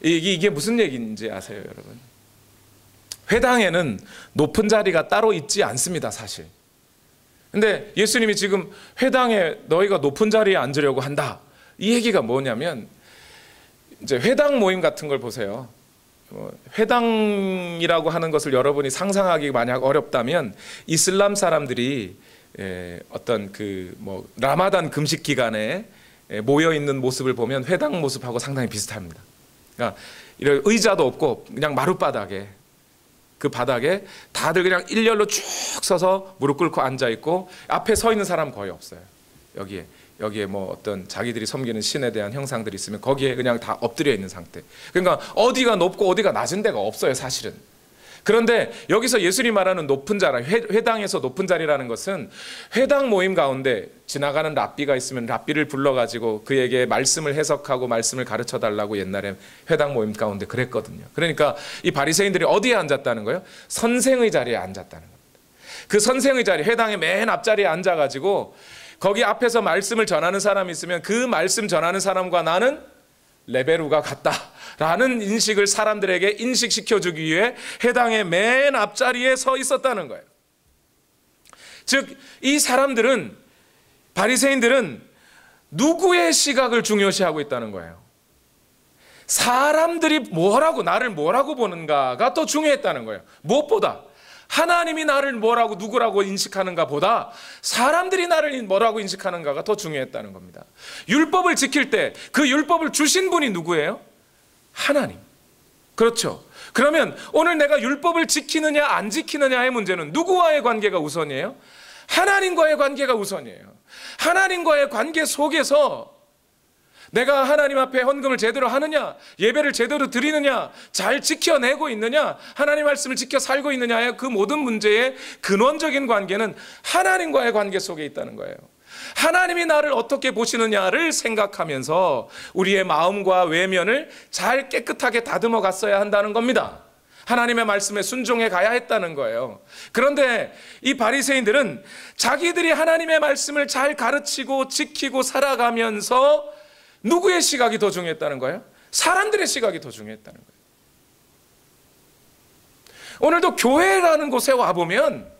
이게 무슨 얘기인지 아세요, 여러분? 회당에는 높은 자리가 따로 있지 않습니다, 사실. 근데 예수님이 지금 회당에 너희가 높은 자리에 앉으려고 한다. 이 얘기가 뭐냐면 이제 회당 모임 같은 걸 보세요. 회당이라고 하는 것을 여러분이 상상하기 만약 어렵다면 이슬람 사람들이 어떤 라마단 금식 기간에 모여 있는 모습을 보면 회당 모습하고 상당히 비슷합니다. 그러니까 이런 의자도 없고 그냥 마룻바닥에 그 바닥에 다들 그냥 일렬로 쭉 서서 무릎 꿇고 앉아 있고 앞에 서 있는 사람 거의 없어요. 여기에 뭐 어떤 자기들이 섬기는 신에 대한 형상들이 있으면 거기에 그냥 다 엎드려 있는 상태. 그러니까 어디가 높고 어디가 낮은 데가 없어요, 사실은. 그런데 여기서 예수님이 말하는 높은 자라, 회당에서 높은 자리라는 것은 회당 모임 가운데 지나가는 랍비가 있으면 랍비를 불러가지고 그에게 말씀을 해석하고 말씀을 가르쳐 달라고 옛날에 회당 모임 가운데 그랬거든요. 그러니까 이 바리새인들이 어디에 앉았다는 거예요? 선생의 자리에 앉았다는 겁니다. 그 선생의 자리, 회당의 맨 앞자리에 앉아가지고 거기 앞에서 말씀을 전하는 사람이 있으면 그 말씀 전하는 사람과 나는 레벨우가 같다라는 인식을 사람들에게 인식시켜주기 위해 회당의 맨 앞자리에 서 있었다는 거예요. 즉 이 사람들은, 바리새인들은 누구의 시각을 중요시하고 있다는 거예요? 사람들이 나를 뭐라고 보는가가 더 중요했다는 거예요. 무엇보다 하나님이 나를 누구라고 인식하는가 보다 사람들이 나를 뭐라고 인식하는가가 더 중요했다는 겁니다. 율법을 지킬 때 그 율법을 주신 분이 누구예요? 하나님. 그렇죠. 그러면 오늘 내가 율법을 지키느냐 안 지키느냐의 문제는 누구와의 관계가 우선이에요? 하나님과의 관계가 우선이에요. 하나님과의 관계 속에서 내가 하나님 앞에 헌금을 제대로 하느냐, 예배를 제대로 드리느냐, 잘 지켜내고 있느냐, 하나님 말씀을 지켜 살고 있느냐의 그 모든 문제의 근원적인 관계는 하나님과의 관계 속에 있다는 거예요. 하나님이 나를 어떻게 보시느냐를 생각하면서 우리의 마음과 외면을 잘 깨끗하게 다듬어 갔어야 한다는 겁니다. 하나님의 말씀에 순종해 가야 했다는 거예요. 그런데 이 바리새인들은 자기들이 하나님의 말씀을 잘 가르치고 지키고 살아가면서 누구의 시각이 더 중요했다는 거예요? 사람들의 시각이 더 중요했다는 거예요. 오늘도 교회라는 곳에 와보면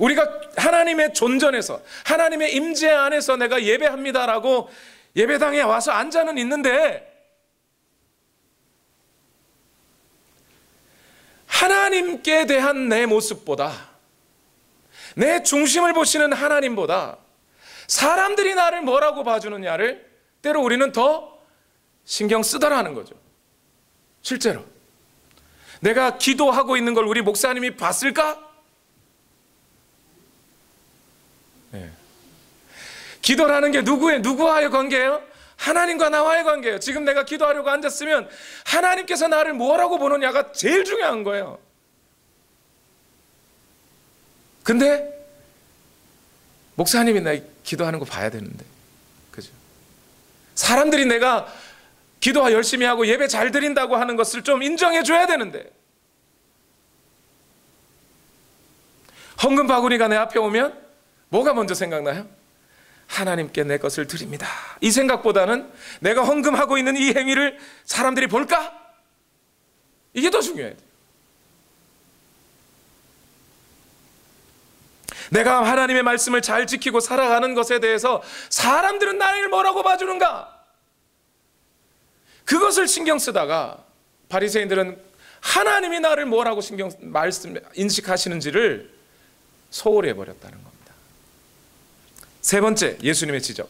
우리가 하나님의 존전에서 하나님의 임재 안에서 내가 예배합니다라고 예배당에 와서 앉아는 있는데 하나님께 대한 내 모습보다, 내 중심을 보시는 하나님보다 사람들이 나를 뭐라고 봐주느냐를 때로 우리는 더 신경 쓰더라는 거죠. 실제로 내가 기도하고 있는 걸 우리 목사님이 봤을까? 네. 기도라는 게 누구와의 관계예요? 하나님과 나와의 관계예요. 지금 내가 기도하려고 앉았으면 하나님께서 나를 뭐라고 보느냐가 제일 중요한 거예요. 근데 목사님이 나 기도하는 거 봐야 되는데, 그죠? 사람들이 내가 기도와 열심히 하고 예배 잘 드린다고 하는 것을 좀 인정해 줘야 되는데, 헌금 바구니가 내 앞에 오면 뭐가 먼저 생각나요? 하나님께 내 것을 드립니다. 이 생각보다는 내가 헌금하고 있는 이 행위를 사람들이 볼까? 이게 더 중요해요. 내가 하나님의 말씀을 잘 지키고 살아가는 것에 대해서 사람들은 나를 뭐라고 봐주는가? 그것을 신경 쓰다가 바리새인들은 하나님이 나를 뭐라고 인식하시는지를 소홀히 해버렸다는 겁니다. 세 번째, 예수님의 지적.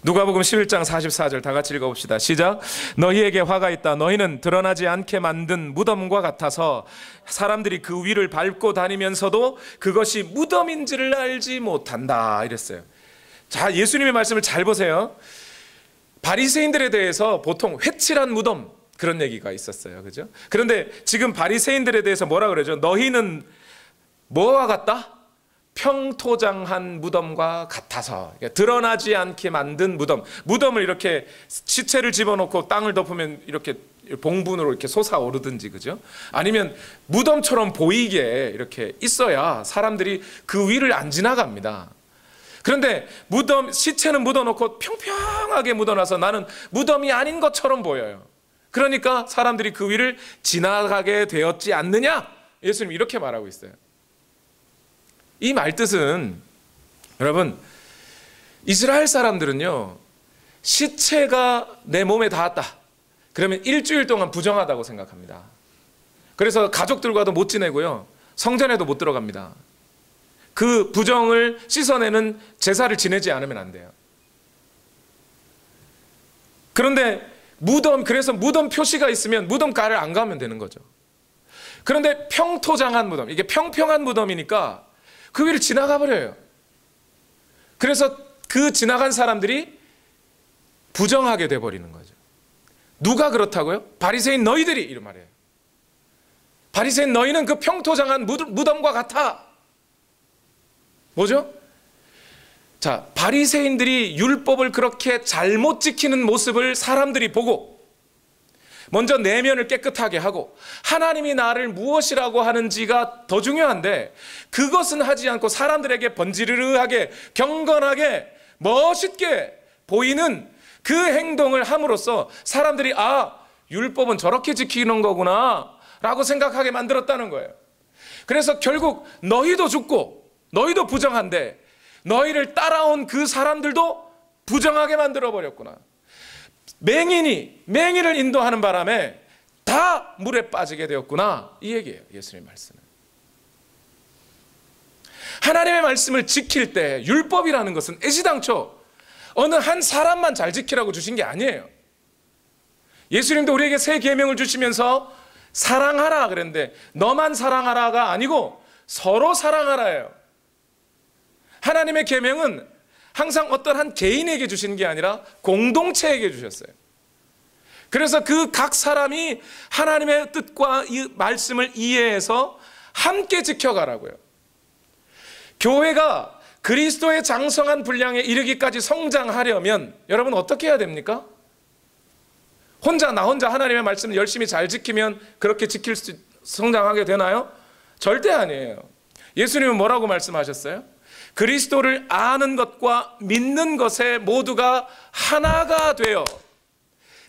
누가복음 11장 44절 다 같이 읽어봅시다. 시작. 너희에게 화가 있다. 너희는 드러나지 않게 만든 무덤과 같아서 사람들이 그 위를 밟고 다니면서도 그것이 무덤인지를 알지 못한다. 이랬어요. 자, 예수님의 말씀을 잘 보세요. 바리새인들에 대해서 보통 회칠한 무덤, 그런 얘기가 있었어요. 그죠? 그런데 지금 바리새인들에 대해서 뭐라 그러죠? 너희는 뭐와 같다? 평토장한 무덤과 같아서. 드러나지 않게 만든 무덤. 무덤을 이렇게 시체를 집어넣고 땅을 덮으면 이렇게 봉분으로 이렇게 솟아오르든지, 그죠? 아니면 무덤처럼 보이게 이렇게 있어야 사람들이 그 위를 안 지나갑니다. 그런데 시체는 묻어놓고 평평하게 묻어놔서 나는 무덤이 아닌 것처럼 보여요. 그러니까 사람들이 그 위를 지나가게 되었지 않느냐? 예수님 이렇게 말하고 있어요. 이 말뜻은, 여러분, 이스라엘 사람들은요, 시체가 내 몸에 닿았다 그러면 일주일 동안 부정하다고 생각합니다. 그래서 가족들과도 못 지내고요, 성전에도 못 들어갑니다. 그 부정을 씻어내는 제사를 지내지 않으면 안 돼요. 그런데 그래서 무덤 표시가 있으면 무덤가를 안 가면 되는 거죠. 그런데 평토장한 무덤, 이게 평평한 무덤이니까 그 위를 지나가 버려요. 그래서 그 지나간 사람들이 부정하게 돼버리는 거죠. 누가 그렇다고요? 바리새인 너희들이, 이런 말이에요. 바리새인 너희는 그 평토장한 무덤과 같아. 뭐죠? 자, 바리새인들이 율법을 그렇게 잘못 지키는 모습을 사람들이 보고 먼저 내면을 깨끗하게 하고 하나님이 나를 무엇이라고 하는지가 더 중요한데, 그것은 하지 않고 사람들에게 번지르르하게 경건하게 멋있게 보이는 그 행동을 함으로써 사람들이 율법은 저렇게 지키는 거구나 라고 생각하게 만들었다는 거예요. 그래서 결국 너희도 죽고 너희도 부정한데 너희를 따라온 그 사람들도 부정하게 만들어버렸구나. 맹인을 인도하는 바람에 다 물에 빠지게 되었구나, 이 얘기예요. 예수님의 말씀은. 하나님의 말씀을 지킬 때 율법이라는 것은 애시당초 어느 한 사람만 잘 지키라고 주신 게 아니에요. 예수님도 우리에게 새 계명을 주시면서 사랑하라 그랬는데 너만 사랑하라가 아니고 서로 사랑하라예요. 하나님의 계명은 항상 어떤 한 개인에게 주신 게 아니라 공동체에게 주셨어요. 그래서 그 각 사람이 하나님의 뜻과 이 말씀을 이해해서 함께 지켜가라고요. 교회가 그리스도의 장성한 분량에 이르기까지 성장하려면 여러분 어떻게 해야 됩니까? 나 혼자 하나님의 말씀을 열심히 잘 지키면 그렇게 성장하게 되나요? 절대 아니에요. 예수님은 뭐라고 말씀하셨어요? 그리스도를 아는 것과 믿는 것에 모두가 하나가 되어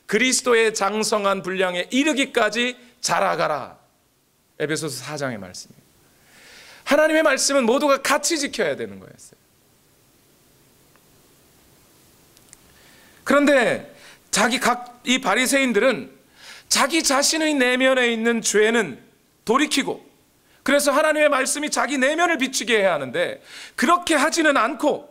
그리스도의 장성한 분량에 이르기까지 자라가라. 에베소서 4장의 말씀이에요. 하나님의 말씀은 모두가 같이 지켜야 되는 거였어요. 그런데 이 바리새인들은 자기 자신의 내면에 있는 죄는 돌이키고, 그래서 하나님의 말씀이 자기 내면을 비추게 해야 하는데, 그렇게 하지는 않고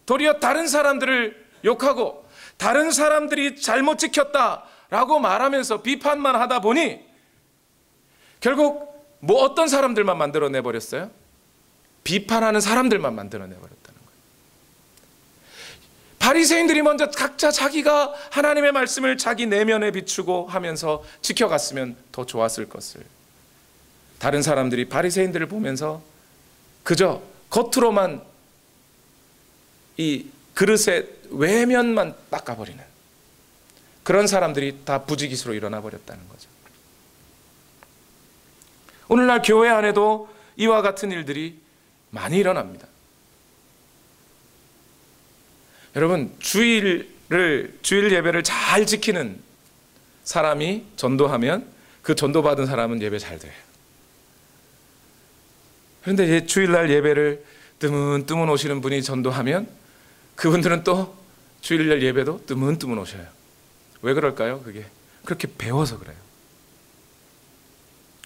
도리어 다른 사람들을 욕하고 다른 사람들이 잘못 지켰다라고 말하면서 비판만 하다 보니 결국 뭐 어떤 사람들만 만들어내 버렸어요? 비판하는 사람들만 만들어내 버렸다는 거예요. 바리새인들이 먼저 각자 자기가 하나님의 말씀을 자기 내면에 비추고 하면서 지켜갔으면 더 좋았을 것을, 다른 사람들이 바리새인들을 보면서 그저 겉으로만 이 그릇의 외면만 닦아버리는 그런 사람들이 다 부지기수로 일어나 버렸다는 거죠. 오늘날 교회 안에도 이와 같은 일들이 많이 일어납니다. 여러분, 주일 예배를 잘 지키는 사람이 전도하면 그 전도받은 사람은 예배 잘 돼요. 그런데 주일날 예배를 뜨문뜨문 오시는 분이 전도하면 그분들은 또 주일날 예배도 뜨문뜨문 오셔요. 왜 그럴까요? 그게 그렇게 배워서 그래요.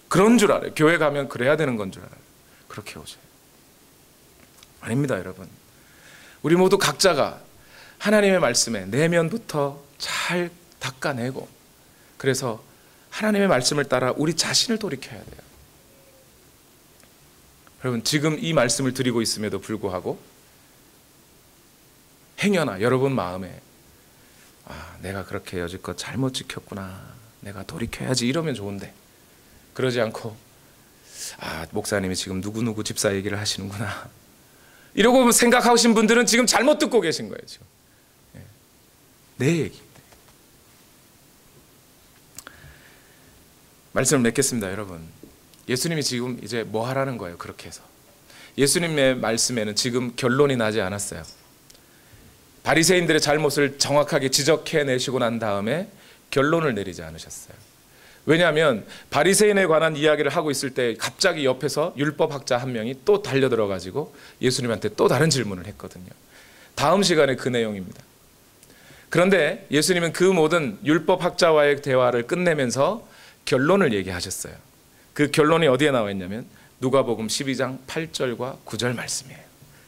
그런 줄 알아요. 교회 가면 그래야 되는 건 줄 알아요. 그렇게 오셔요. 아닙니다, 여러분. 우리 모두 각자가 하나님의 말씀에 내면부터 잘 닦아내고, 그래서 하나님의 말씀을 따라 우리 자신을 돌이켜야 돼요. 여러분, 지금 이 말씀을 드리고 있음에도 불구하고 행여나 여러분 마음에 내가 그렇게 여지껏 잘못 지켰구나, 내가 돌이켜야지, 이러면 좋은데, 그러지 않고 목사님이 지금 누구누구 집사 얘기를 하시는구나, 이러고 생각하신 분들은 지금 잘못 듣고 계신 거예요. 지금 내 얘기. 말씀을 맺겠습니다. 여러분, 예수님이 지금 이제 뭐 하라는 거예요? 그렇게 해서 예수님의 말씀에는 지금 결론이 나지 않았어요. 바리새인들의 잘못을 정확하게 지적해내시고 난 다음에 결론을 내리지 않으셨어요. 왜냐하면 바리새인에 관한 이야기를 하고 있을 때 갑자기 옆에서 율법학자 한 명이 또 달려들어가지고 예수님한테 또 다른 질문을 했거든요. 다음 시간에 그 내용입니다. 그런데 예수님은 그 모든 율법학자와의 대화를 끝내면서 결론을 얘기하셨어요. 그 결론이 어디에 나와 있냐면 누가복음 12장 8절과 9절 말씀이에요.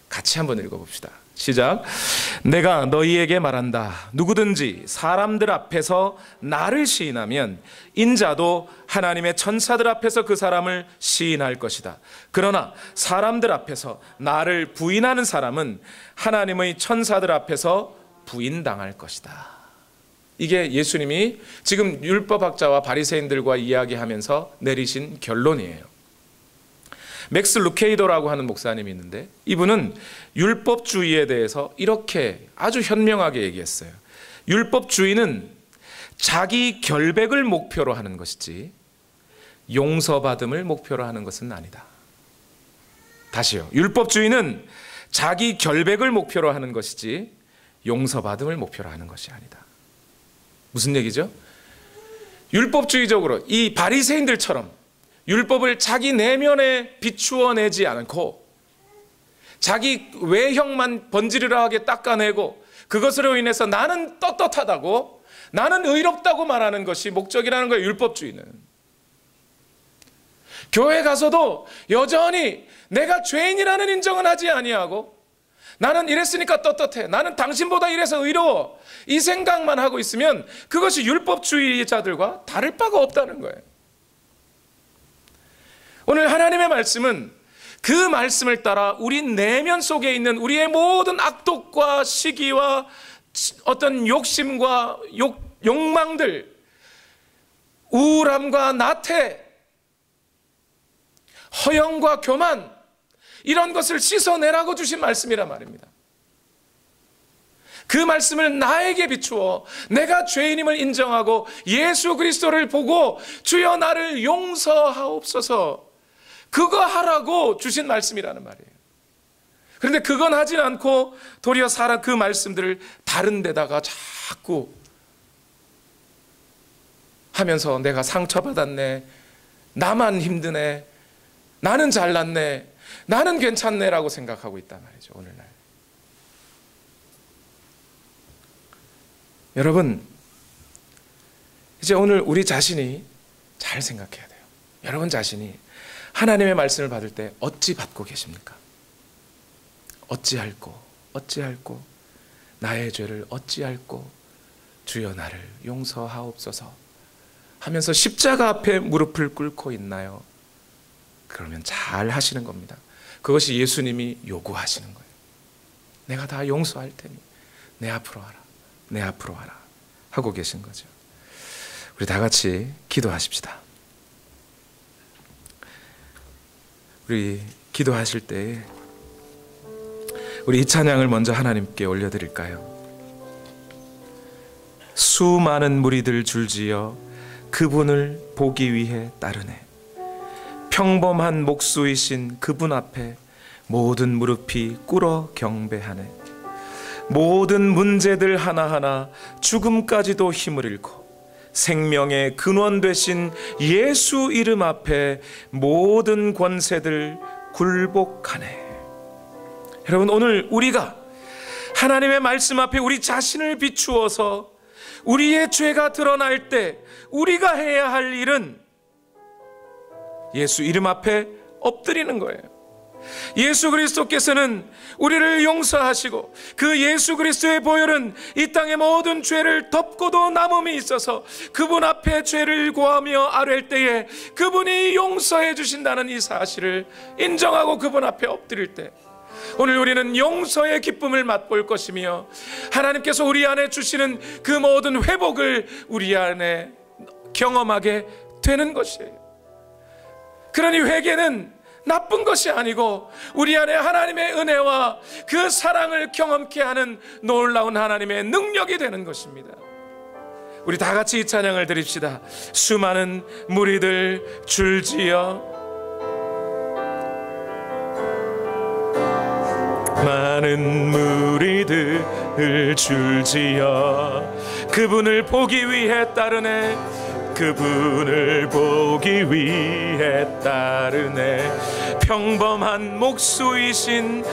같이 한번 읽어봅시다. 시작. 내가 너희에게 말한다. 누구든지 사람들 앞에서 나를 시인하면 인자도 하나님의 천사들 앞에서 그 사람을 시인할 것이다. 그러나 사람들 앞에서 나를 부인하는 사람은 하나님의 천사들 앞에서 부인당할 것이다. 이게 예수님이 지금 율법학자와 바리새인들과 이야기하면서 내리신 결론이에요. 맥스 루케이더라고 하는 목사님이 있는데, 이분은 율법주의에 대해서 이렇게 아주 현명하게 얘기했어요. 율법주의는 자기 결백을 목표로 하는 것이지 용서받음을 목표로 하는 것은 아니다. 다시요. 율법주의는 자기 결백을 목표로 하는 것이지 용서받음을 목표로 하는 것이 아니다. 무슨 얘기죠? 율법주의적으로 이 바리새인들처럼 율법을 자기 내면에 비추어내지 않고 자기 외형만 번지르르하게 닦아내고 그것으로 인해서 나는 떳떳하다고, 나는 의롭다고 말하는 것이 목적이라는 거예요. 율법주의는. 교회 가서도 여전히 내가 죄인이라는 인정은 하지 아니하고 나는 이랬으니까 떳떳해, 나는 당신보다 이래서 의로워, 이 생각만 하고 있으면 그것이 율법주의자들과 다를 바가 없다는 거예요. 오늘 하나님의 말씀은 그 말씀을 따라 우리 내면 속에 있는 우리의 모든 악독과 시기와 어떤 욕심과 욕망들, 우울함과 나태, 허영과 교만, 이런 것을 씻어내라고 주신 말씀이란 말입니다. 그 말씀을 나에게 비추어 내가 죄인임을 인정하고 예수 그리스도를 보고 주여 나를 용서하옵소서, 그거 하라고 주신 말씀이라는 말이에요. 그런데 그건 하진 않고 도리어 그 말씀들을 다른 데다가 자꾸 하면서 내가 상처받았네, 나만 힘드네, 나는 잘났네, 나는 괜찮네라고 생각하고 있단 말이죠. 오늘날 여러분, 이제 오늘 우리 자신이 잘 생각해야 돼요. 여러분 자신이 하나님의 말씀을 받을 때 어찌 받고 계십니까? 어찌할꼬 나의 죄를 어찌할꼬 주여 나를 용서하옵소서 하면서 십자가 앞에 무릎을 꿇고 있나요? 그러면 잘 하시는 겁니다. 그것이 예수님이 요구하시는 거예요. 내가 다 용서할 테니 내 앞으로 와라, 내 앞으로 와라 하고 계신 거죠. 우리 다 같이 기도하십시다. 우리 기도하실 때 우리 이 찬양을 먼저 하나님께 올려드릴까요? 수많은 무리들 줄지어 그분을 보기 위해 따르네. 평범한 목수이신 그분 앞에 모든 무릎이 꿇어 경배하네. 모든 문제들 하나하나 죽음까지도 힘을 잃고 생명의 근원 되신 예수 이름 앞에 모든 권세들 굴복하네. 여러분, 오늘 우리가 하나님의 말씀 앞에 우리 자신을 비추어서 우리의 죄가 드러날 때 우리가 해야 할 일은 예수 이름 앞에 엎드리는 거예요. 예수 그리스도께서는 우리를 용서하시고 그 예수 그리스도의 보혈은 이 땅의 모든 죄를 덮고도 남음이 있어서 그분 앞에 죄를 고하며 아뢰을 때에 그분이 용서해 주신다는 이 사실을 인정하고 그분 앞에 엎드릴 때 오늘 우리는 용서의 기쁨을 맛볼 것이며 하나님께서 우리 안에 주시는 그 모든 회복을 우리 안에 경험하게 되는 것이에요. 그러니 회개는 나쁜 것이 아니고 우리 안에 하나님의 은혜와 그 사랑을 경험케 하는 놀라운 하나님의 능력이 되는 것입니다. 우리 다 같이 이 찬양을 드립시다. 수많은 무리들 줄지어 많은 무리들 줄지어 그분을 보기 위해 따르네. 그분을 보기 위해 따르네. 평범한 목수이신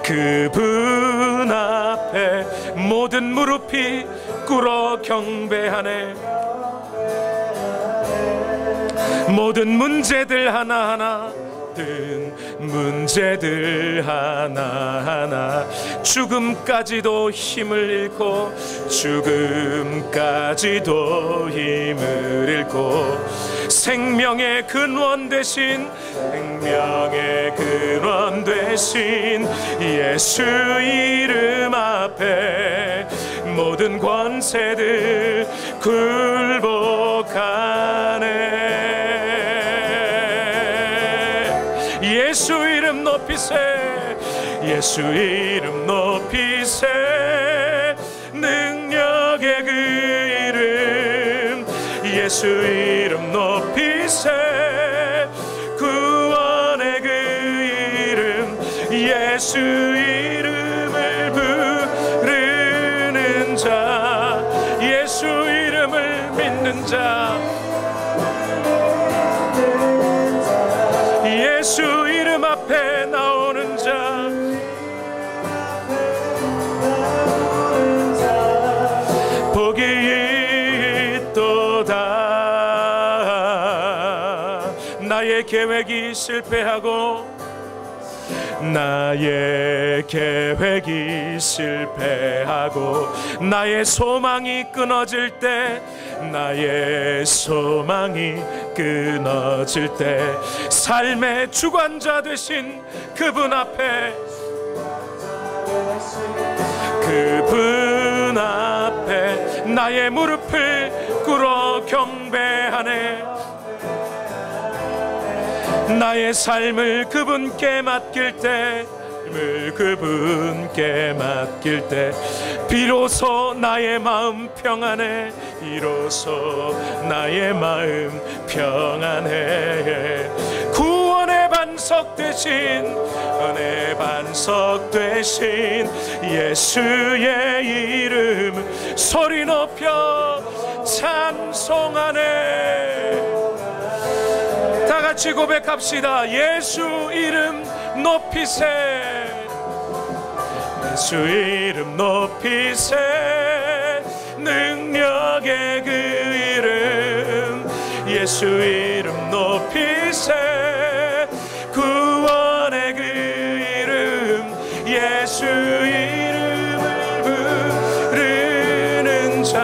그분 앞에 모든 무릎이 꿇어 경배하네. 모든 문제들 하나하나 죽음까지도 힘을 잃고 생명의 근원 되신 예수 이름 앞에 모든 권세들 굴복하네. 예수 이름 높이세. 예수 이름 높이세. 능력의 그 이름 예수 이름 높이세. 구원의 그 이름 예수 이름을 부르는 자 예수 이름을 믿는 자 예수 이름 앞에 나오는 자 복이 있도다. 나의 계획이 실패하고 나의 소망이 끊어질 때 삶의 주관자 되신 그분 앞에 나의 무릎을 꿇어 경배하네. 나의 삶을 그분께 맡길 때 비로소 나의 마음 평안해. 구원의 반석 되신 은혜 반석 되신 예수의 이름 소리 높여 찬송하네. 다 같이 고백합시다. 예수 이름 높이세. 예수 이름 높이세. 능력의 그 예수 이름 높이세. 구원의 그 이름 예수 이름을 부르는 자,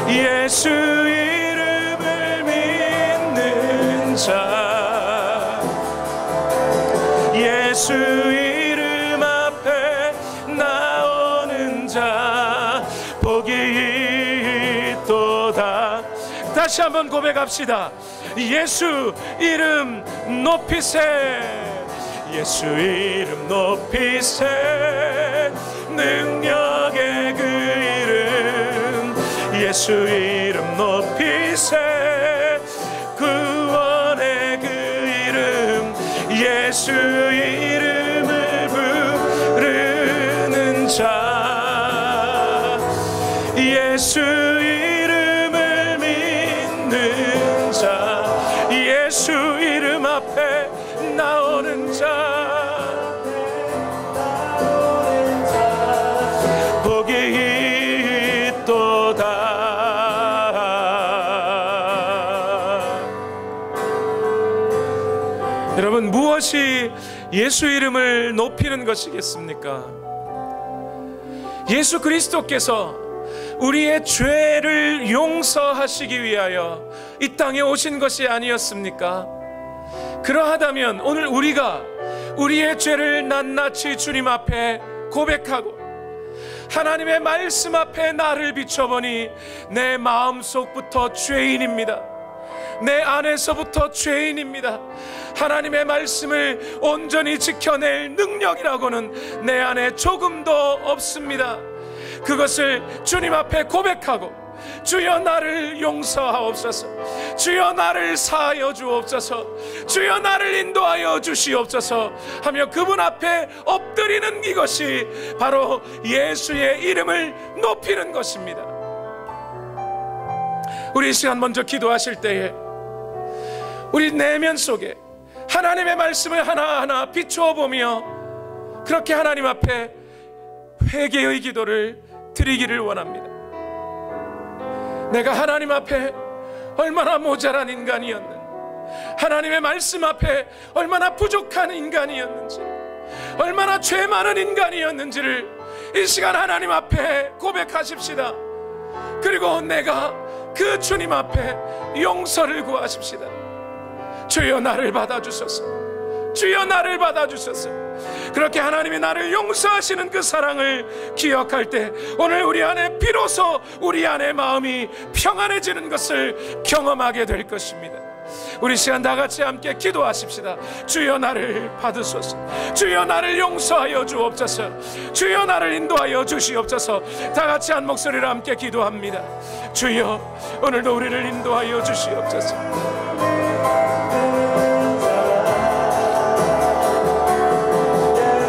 예수 이름을 믿는 자, 예수 이름 앞에 나오는 자 복이 있도다. 다시 한번 고백합시다. 예수 이름 높이세. 예수 이름 높이세. 능력의 그 이름 예수 이름 높이세. 구원의 그 이름 예수 이름을 부르는 자, 예수 이름을 믿는 자, 예수 이름 앞에 나오는 자 복이 있도다. 여러분, 무엇이 예수 이름을 높이는 것이겠습니까? 예수 그리스도께서 우리의 죄를 용서하시기 위하여 이 땅에 오신 것이 아니었습니까? 그러하다면 오늘 우리가 우리의 죄를 낱낱이 주님 앞에 고백하고 하나님의 말씀 앞에 나를 비춰보니 내 마음속부터 죄인입니다. 내 안에서부터 죄인입니다. 하나님의 말씀을 온전히 지켜낼 능력이라고는 내 안에 조금도 없습니다. 그것을 주님 앞에 고백하고 주여 나를 용서하옵소서, 주여 나를 사하여 주옵소서, 주여 나를 인도하여 주시옵소서 하며 그분 앞에 엎드리는 이것이 바로 예수의 이름을 높이는 것입니다. 우리 이 시간 먼저 기도하실 때에 우리 내면 속에 하나님의 말씀을 하나하나 비추어 보며 그렇게 하나님 앞에 회개의 기도를 드리기를 원합니다. 내가 하나님 앞에 얼마나 모자란 인간이었는지, 하나님의 말씀 앞에 얼마나 부족한 인간이었는지, 얼마나 죄 많은 인간이었는지를 이 시간 하나님 앞에 고백하십시다. 그리고 내가 그 주님 앞에 용서를 구하십시다. 주여 나를 받아주소서, 주여 나를 받아주소서. 그렇게 하나님이 나를 용서하시는 그 사랑을 기억할 때 오늘 우리 안에 비로소 우리 안의 마음이 평안해지는 것을 경험하게 될 것입니다. 우리 시간 다 같이 함께 기도하십시다. 주여 나를 받으소서, 주여 나를 용서하여 주옵소서, 주여 나를 인도하여 주시옵소서. 다 같이 한 목소리로 함께 기도합니다. 주여 오늘도 우리를 인도하여 주시옵소서.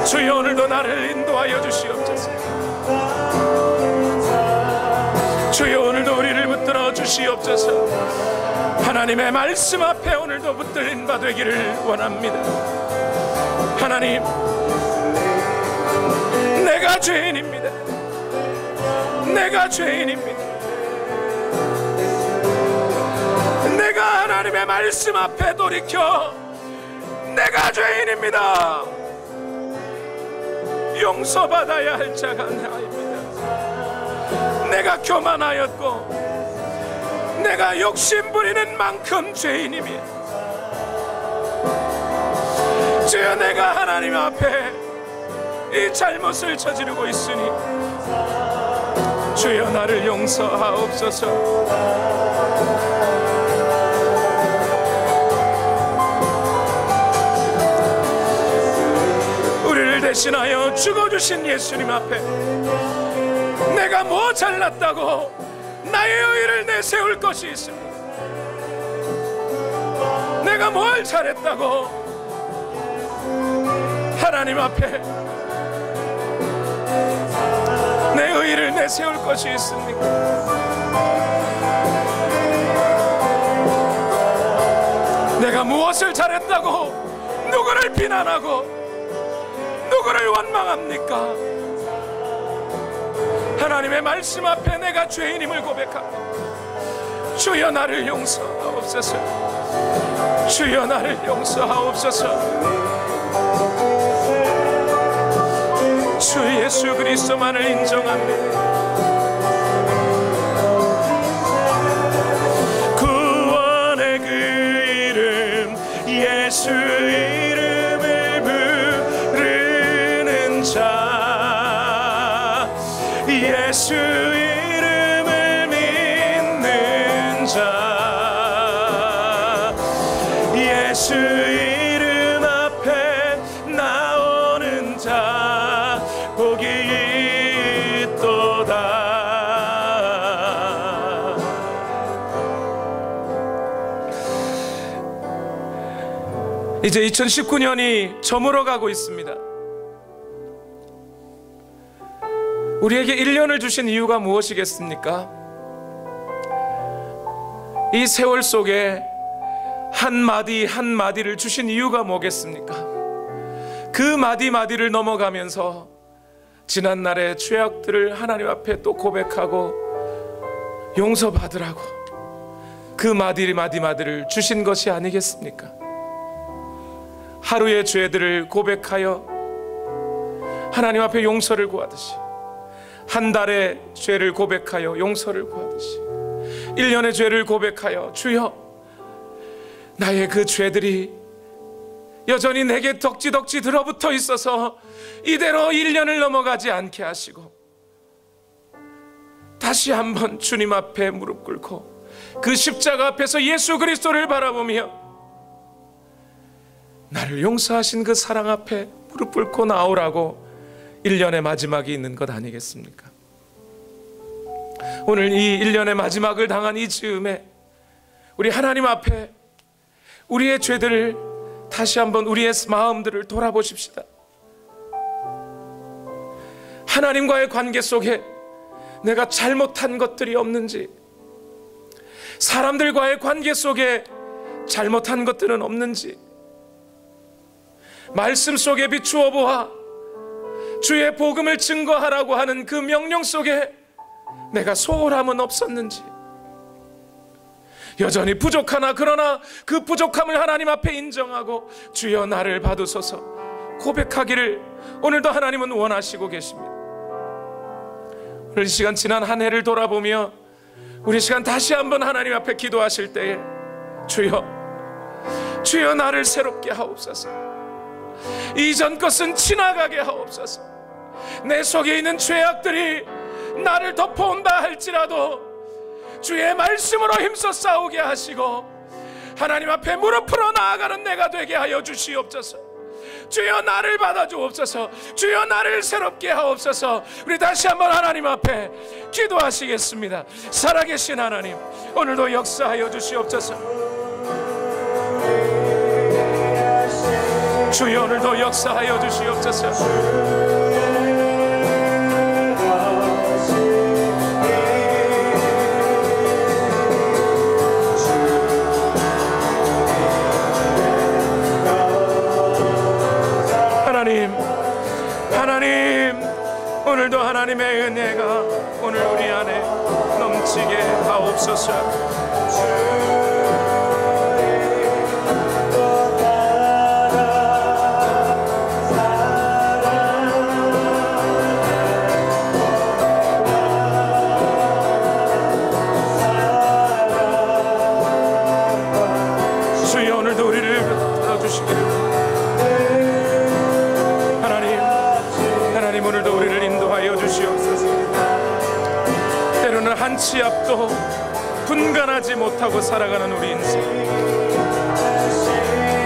주여 오늘도 나를 인도하여 주시옵소서. 주여 오늘도 우리를 붙들어 주시옵소서. 하나님의 말씀 앞에 오늘도 붙들린 바 되기를 원합니다. 하나님, 내가 죄인입니다. 내가 죄인입니다. 내가 하나님의 말씀 앞에 돌이켜 내가 죄인입니다. 용서받아야 할 자가 나입니다. 내가 교만하였고 내가 욕심 부리는 만큼 죄인이며 주여 내가 하나님 앞에 이 잘못을 저지르고 있으니 주여 나를 용서하옵소서. 우리를 대신하여 죽어주신 예수님 앞에 내가 뭐 잘났다고 나의 의를 내세울 것이 있습니다. 내가 뭘 잘했다고 하나님 앞에 내 의를 내세울 것이 있습니까? 내가 무엇을 잘했다고 누구를 비난하고 누구를 원망합니까? 하나님의 말씀 앞에 내가 죄인임을 고백합니다. 주여 나를 용서하옵소서. 주여 나를 용서하옵소서. 주 예수 그리스도만을 인정합니다. 구원의 그 이름 예수 이름을 부르는 자, 예수 이름을 믿는 자, 예수 이름 앞에 나오는 자 복이 있도다. 이제 2019년이 저물어 가고 있습니다. 우리에게 1년을 주신 이유가 무엇이겠습니까? 이 세월 속에 한마디 한마디를 주신 이유가 뭐겠습니까? 그 마디마디를 넘어가면서 지난날의 죄악들을 하나님 앞에 또 고백하고 용서받으라고 그 마디마디를 주신 것이 아니겠습니까? 하루의 죄들을 고백하여 하나님 앞에 용서를 구하듯이, 한 달의 죄를 고백하여 용서를 구하듯이, 1년의 죄를 고백하여 주여 나의 그 죄들이 여전히 내게 덕지덕지 들어붙어 있어서 이대로 1년을 넘어가지 않게 하시고, 다시 한번 주님 앞에 무릎 꿇고 그 십자가 앞에서 예수 그리스도를 바라보며 나를 용서하신 그 사랑 앞에 무릎 꿇고 나오라고 1년의 마지막이 있는 것 아니겠습니까? 오늘 이 1년의 마지막을 당한 이 즈음에 우리 하나님 앞에 우리의 죄들을 다시 한번 우리의 마음들을 돌아보십시다. 하나님과의 관계 속에 내가 잘못한 것들이 없는지, 사람들과의 관계 속에 잘못한 것들은 없는지, 말씀 속에 비추어 보아 주의 복음을 증거하라고 하는 그 명령 속에 내가 소홀함은 없었는지, 여전히 부족하나 그러나 그 부족함을 하나님 앞에 인정하고 주여 나를 받으소서 고백하기를 오늘도 하나님은 원하시고 계십니다. 오늘 이 시간 지난 한 해를 돌아보며 우리 시간 다시 한번 하나님 앞에 기도하실 때에 주여 나를 새롭게 하옵소서. 이전 것은 지나가게 하옵소서. 내 속에 있는 죄악들이 나를 덮어온다 할지라도 주의 말씀으로 힘써 싸우게 하시고 하나님 앞에 무릎 풀어 나아가는 내가 되게 하여 주시옵소서. 주여 나를 받아주옵소서. 주여 나를 새롭게 하옵소서. 우리 다시 한번 하나님 앞에 기도하시겠습니다. 살아계신 하나님, 오늘도 역사하여 주시옵소서. 주여 오늘도 역사하여 주시옵소서. 하나님, 오늘도 하나님의 은혜가 오늘 우리 안에 넘치게 하옵소서. 주여 오늘도 우리를 들어주시기를. 하나님 오늘도 우리를 인도하여 주시옵소서. 때로는 한 치 앞도 분간하지 못하고 살아가는 우리 인생,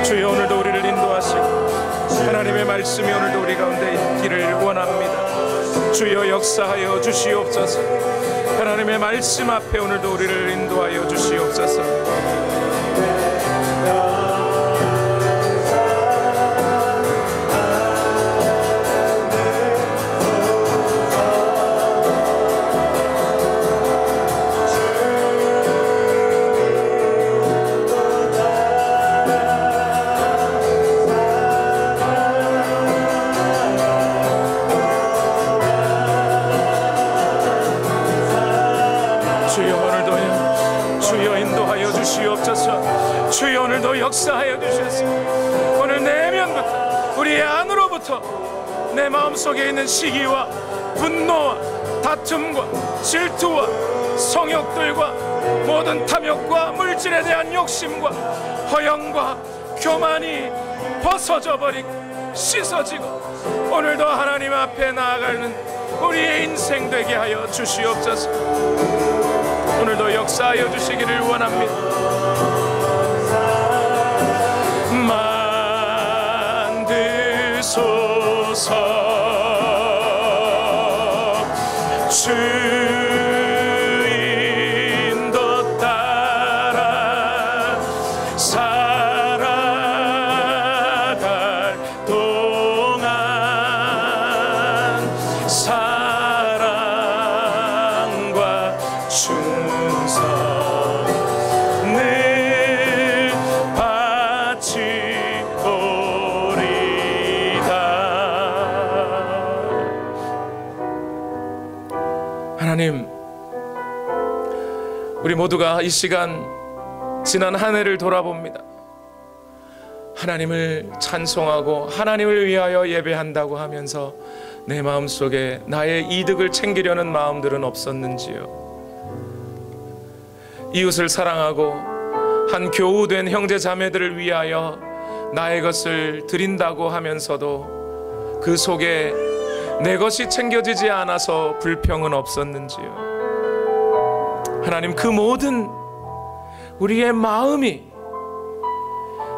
주여 오늘도 우리를 인도하시고 하나님의 말씀이 오늘도 우리 가운데 있기를 원합니다. 주여 역사하여 주시옵소서. 하나님의 말씀 앞에 오늘도 우리를 인도하여 주시옵소서. 주여 주셔서 주여 오늘도 역사하여 주셔서 오늘 내면부터 우리의 안으로부터 내 마음속에 있는 시기와 분노와 다툼과 질투와 성욕들과 모든 탐욕과 물질에 대한 욕심과 허영과 교만이 벗어져 버리고 씻어지고 오늘도 하나님 앞에 나아가는 우리의 인생 되게 하여 주시옵소서. 오늘도 역사하여 주시기를 원합니다. 만드소서. 주인도 따라 살아갈 동안 사랑과 충성 늘 바치오리다. 하나님, 우리 모두가 이 시간 지난 한 해를 돌아봅니다. 하나님을 찬송하고 하나님을 위하여 예배한다고 하면서 내 마음속에 나의 이득을 챙기려는 마음들은 없었는지요? 이웃을 사랑하고 한 교우된 형제 자매들을 위하여 나의 것을 드린다고 하면서도 그 속에 내 것이 챙겨지지 않아서 불평은 없었는지요? 하나님, 그 모든 우리의 마음이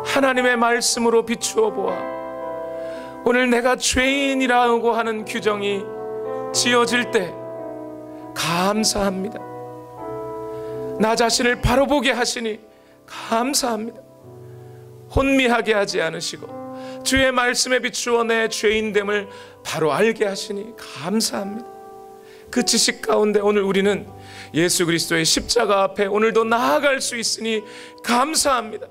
하나님의 말씀으로 비추어 보아 오늘 내가 죄인이라고 하는 규정이 지어질 때 감사합니다. 나 자신을 바로 보게 하시니 감사합니다. 혼미하게 하지 않으시고 주의 말씀에 비추어 내 죄인됨을 바로 알게 하시니 감사합니다. 그 지식 가운데 오늘 우리는 예수 그리스도의 십자가 앞에 오늘도 나아갈 수 있으니 감사합니다.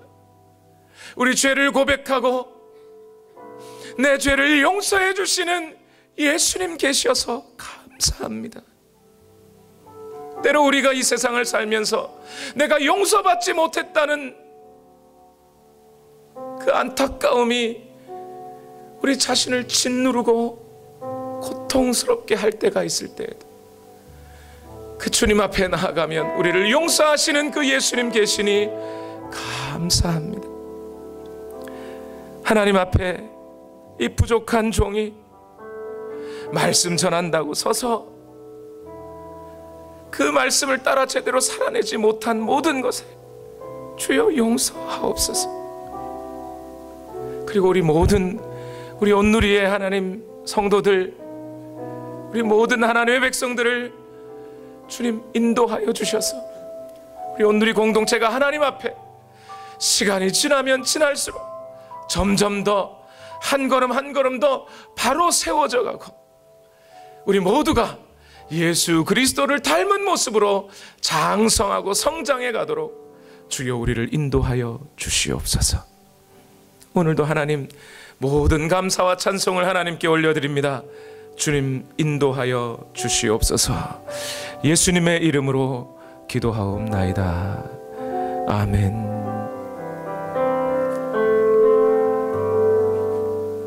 우리 죄를 고백하고 내 죄를 용서해 주시는 예수님 계셔서 감사합니다. 때로 우리가 이 세상을 살면서 내가 용서받지 못했다는 그 안타까움이 우리 자신을 짓누르고 고통스럽게 할 때가 있을 때에도 그 주님 앞에 나아가면 우리를 용서하시는 그 예수님 계시니 감사합니다. 하나님 앞에 이 부족한 종이 말씀 전한다고 서서 그 말씀을 따라 제대로 살아내지 못한 모든 것에 주여 용서하옵소서. 그리고 우리 모든 우리 온누리의 하나님 성도들, 우리 모든 하나님의 백성들을 주님 인도하여 주셔서 우리 온누리 공동체가 하나님 앞에 시간이 지나면 지날수록 점점 더 한 걸음 한 걸음 더 바로 세워져 가고 우리 모두가 예수 그리스도를 닮은 모습으로 장성하고 성장해 가도록 주여 우리를 인도하여 주시옵소서. 오늘도 하나님 모든 감사와 찬송을 하나님께 올려드립니다. 주님 인도하여 주시옵소서. 예수님의 이름으로 기도하옵나이다. 아멘.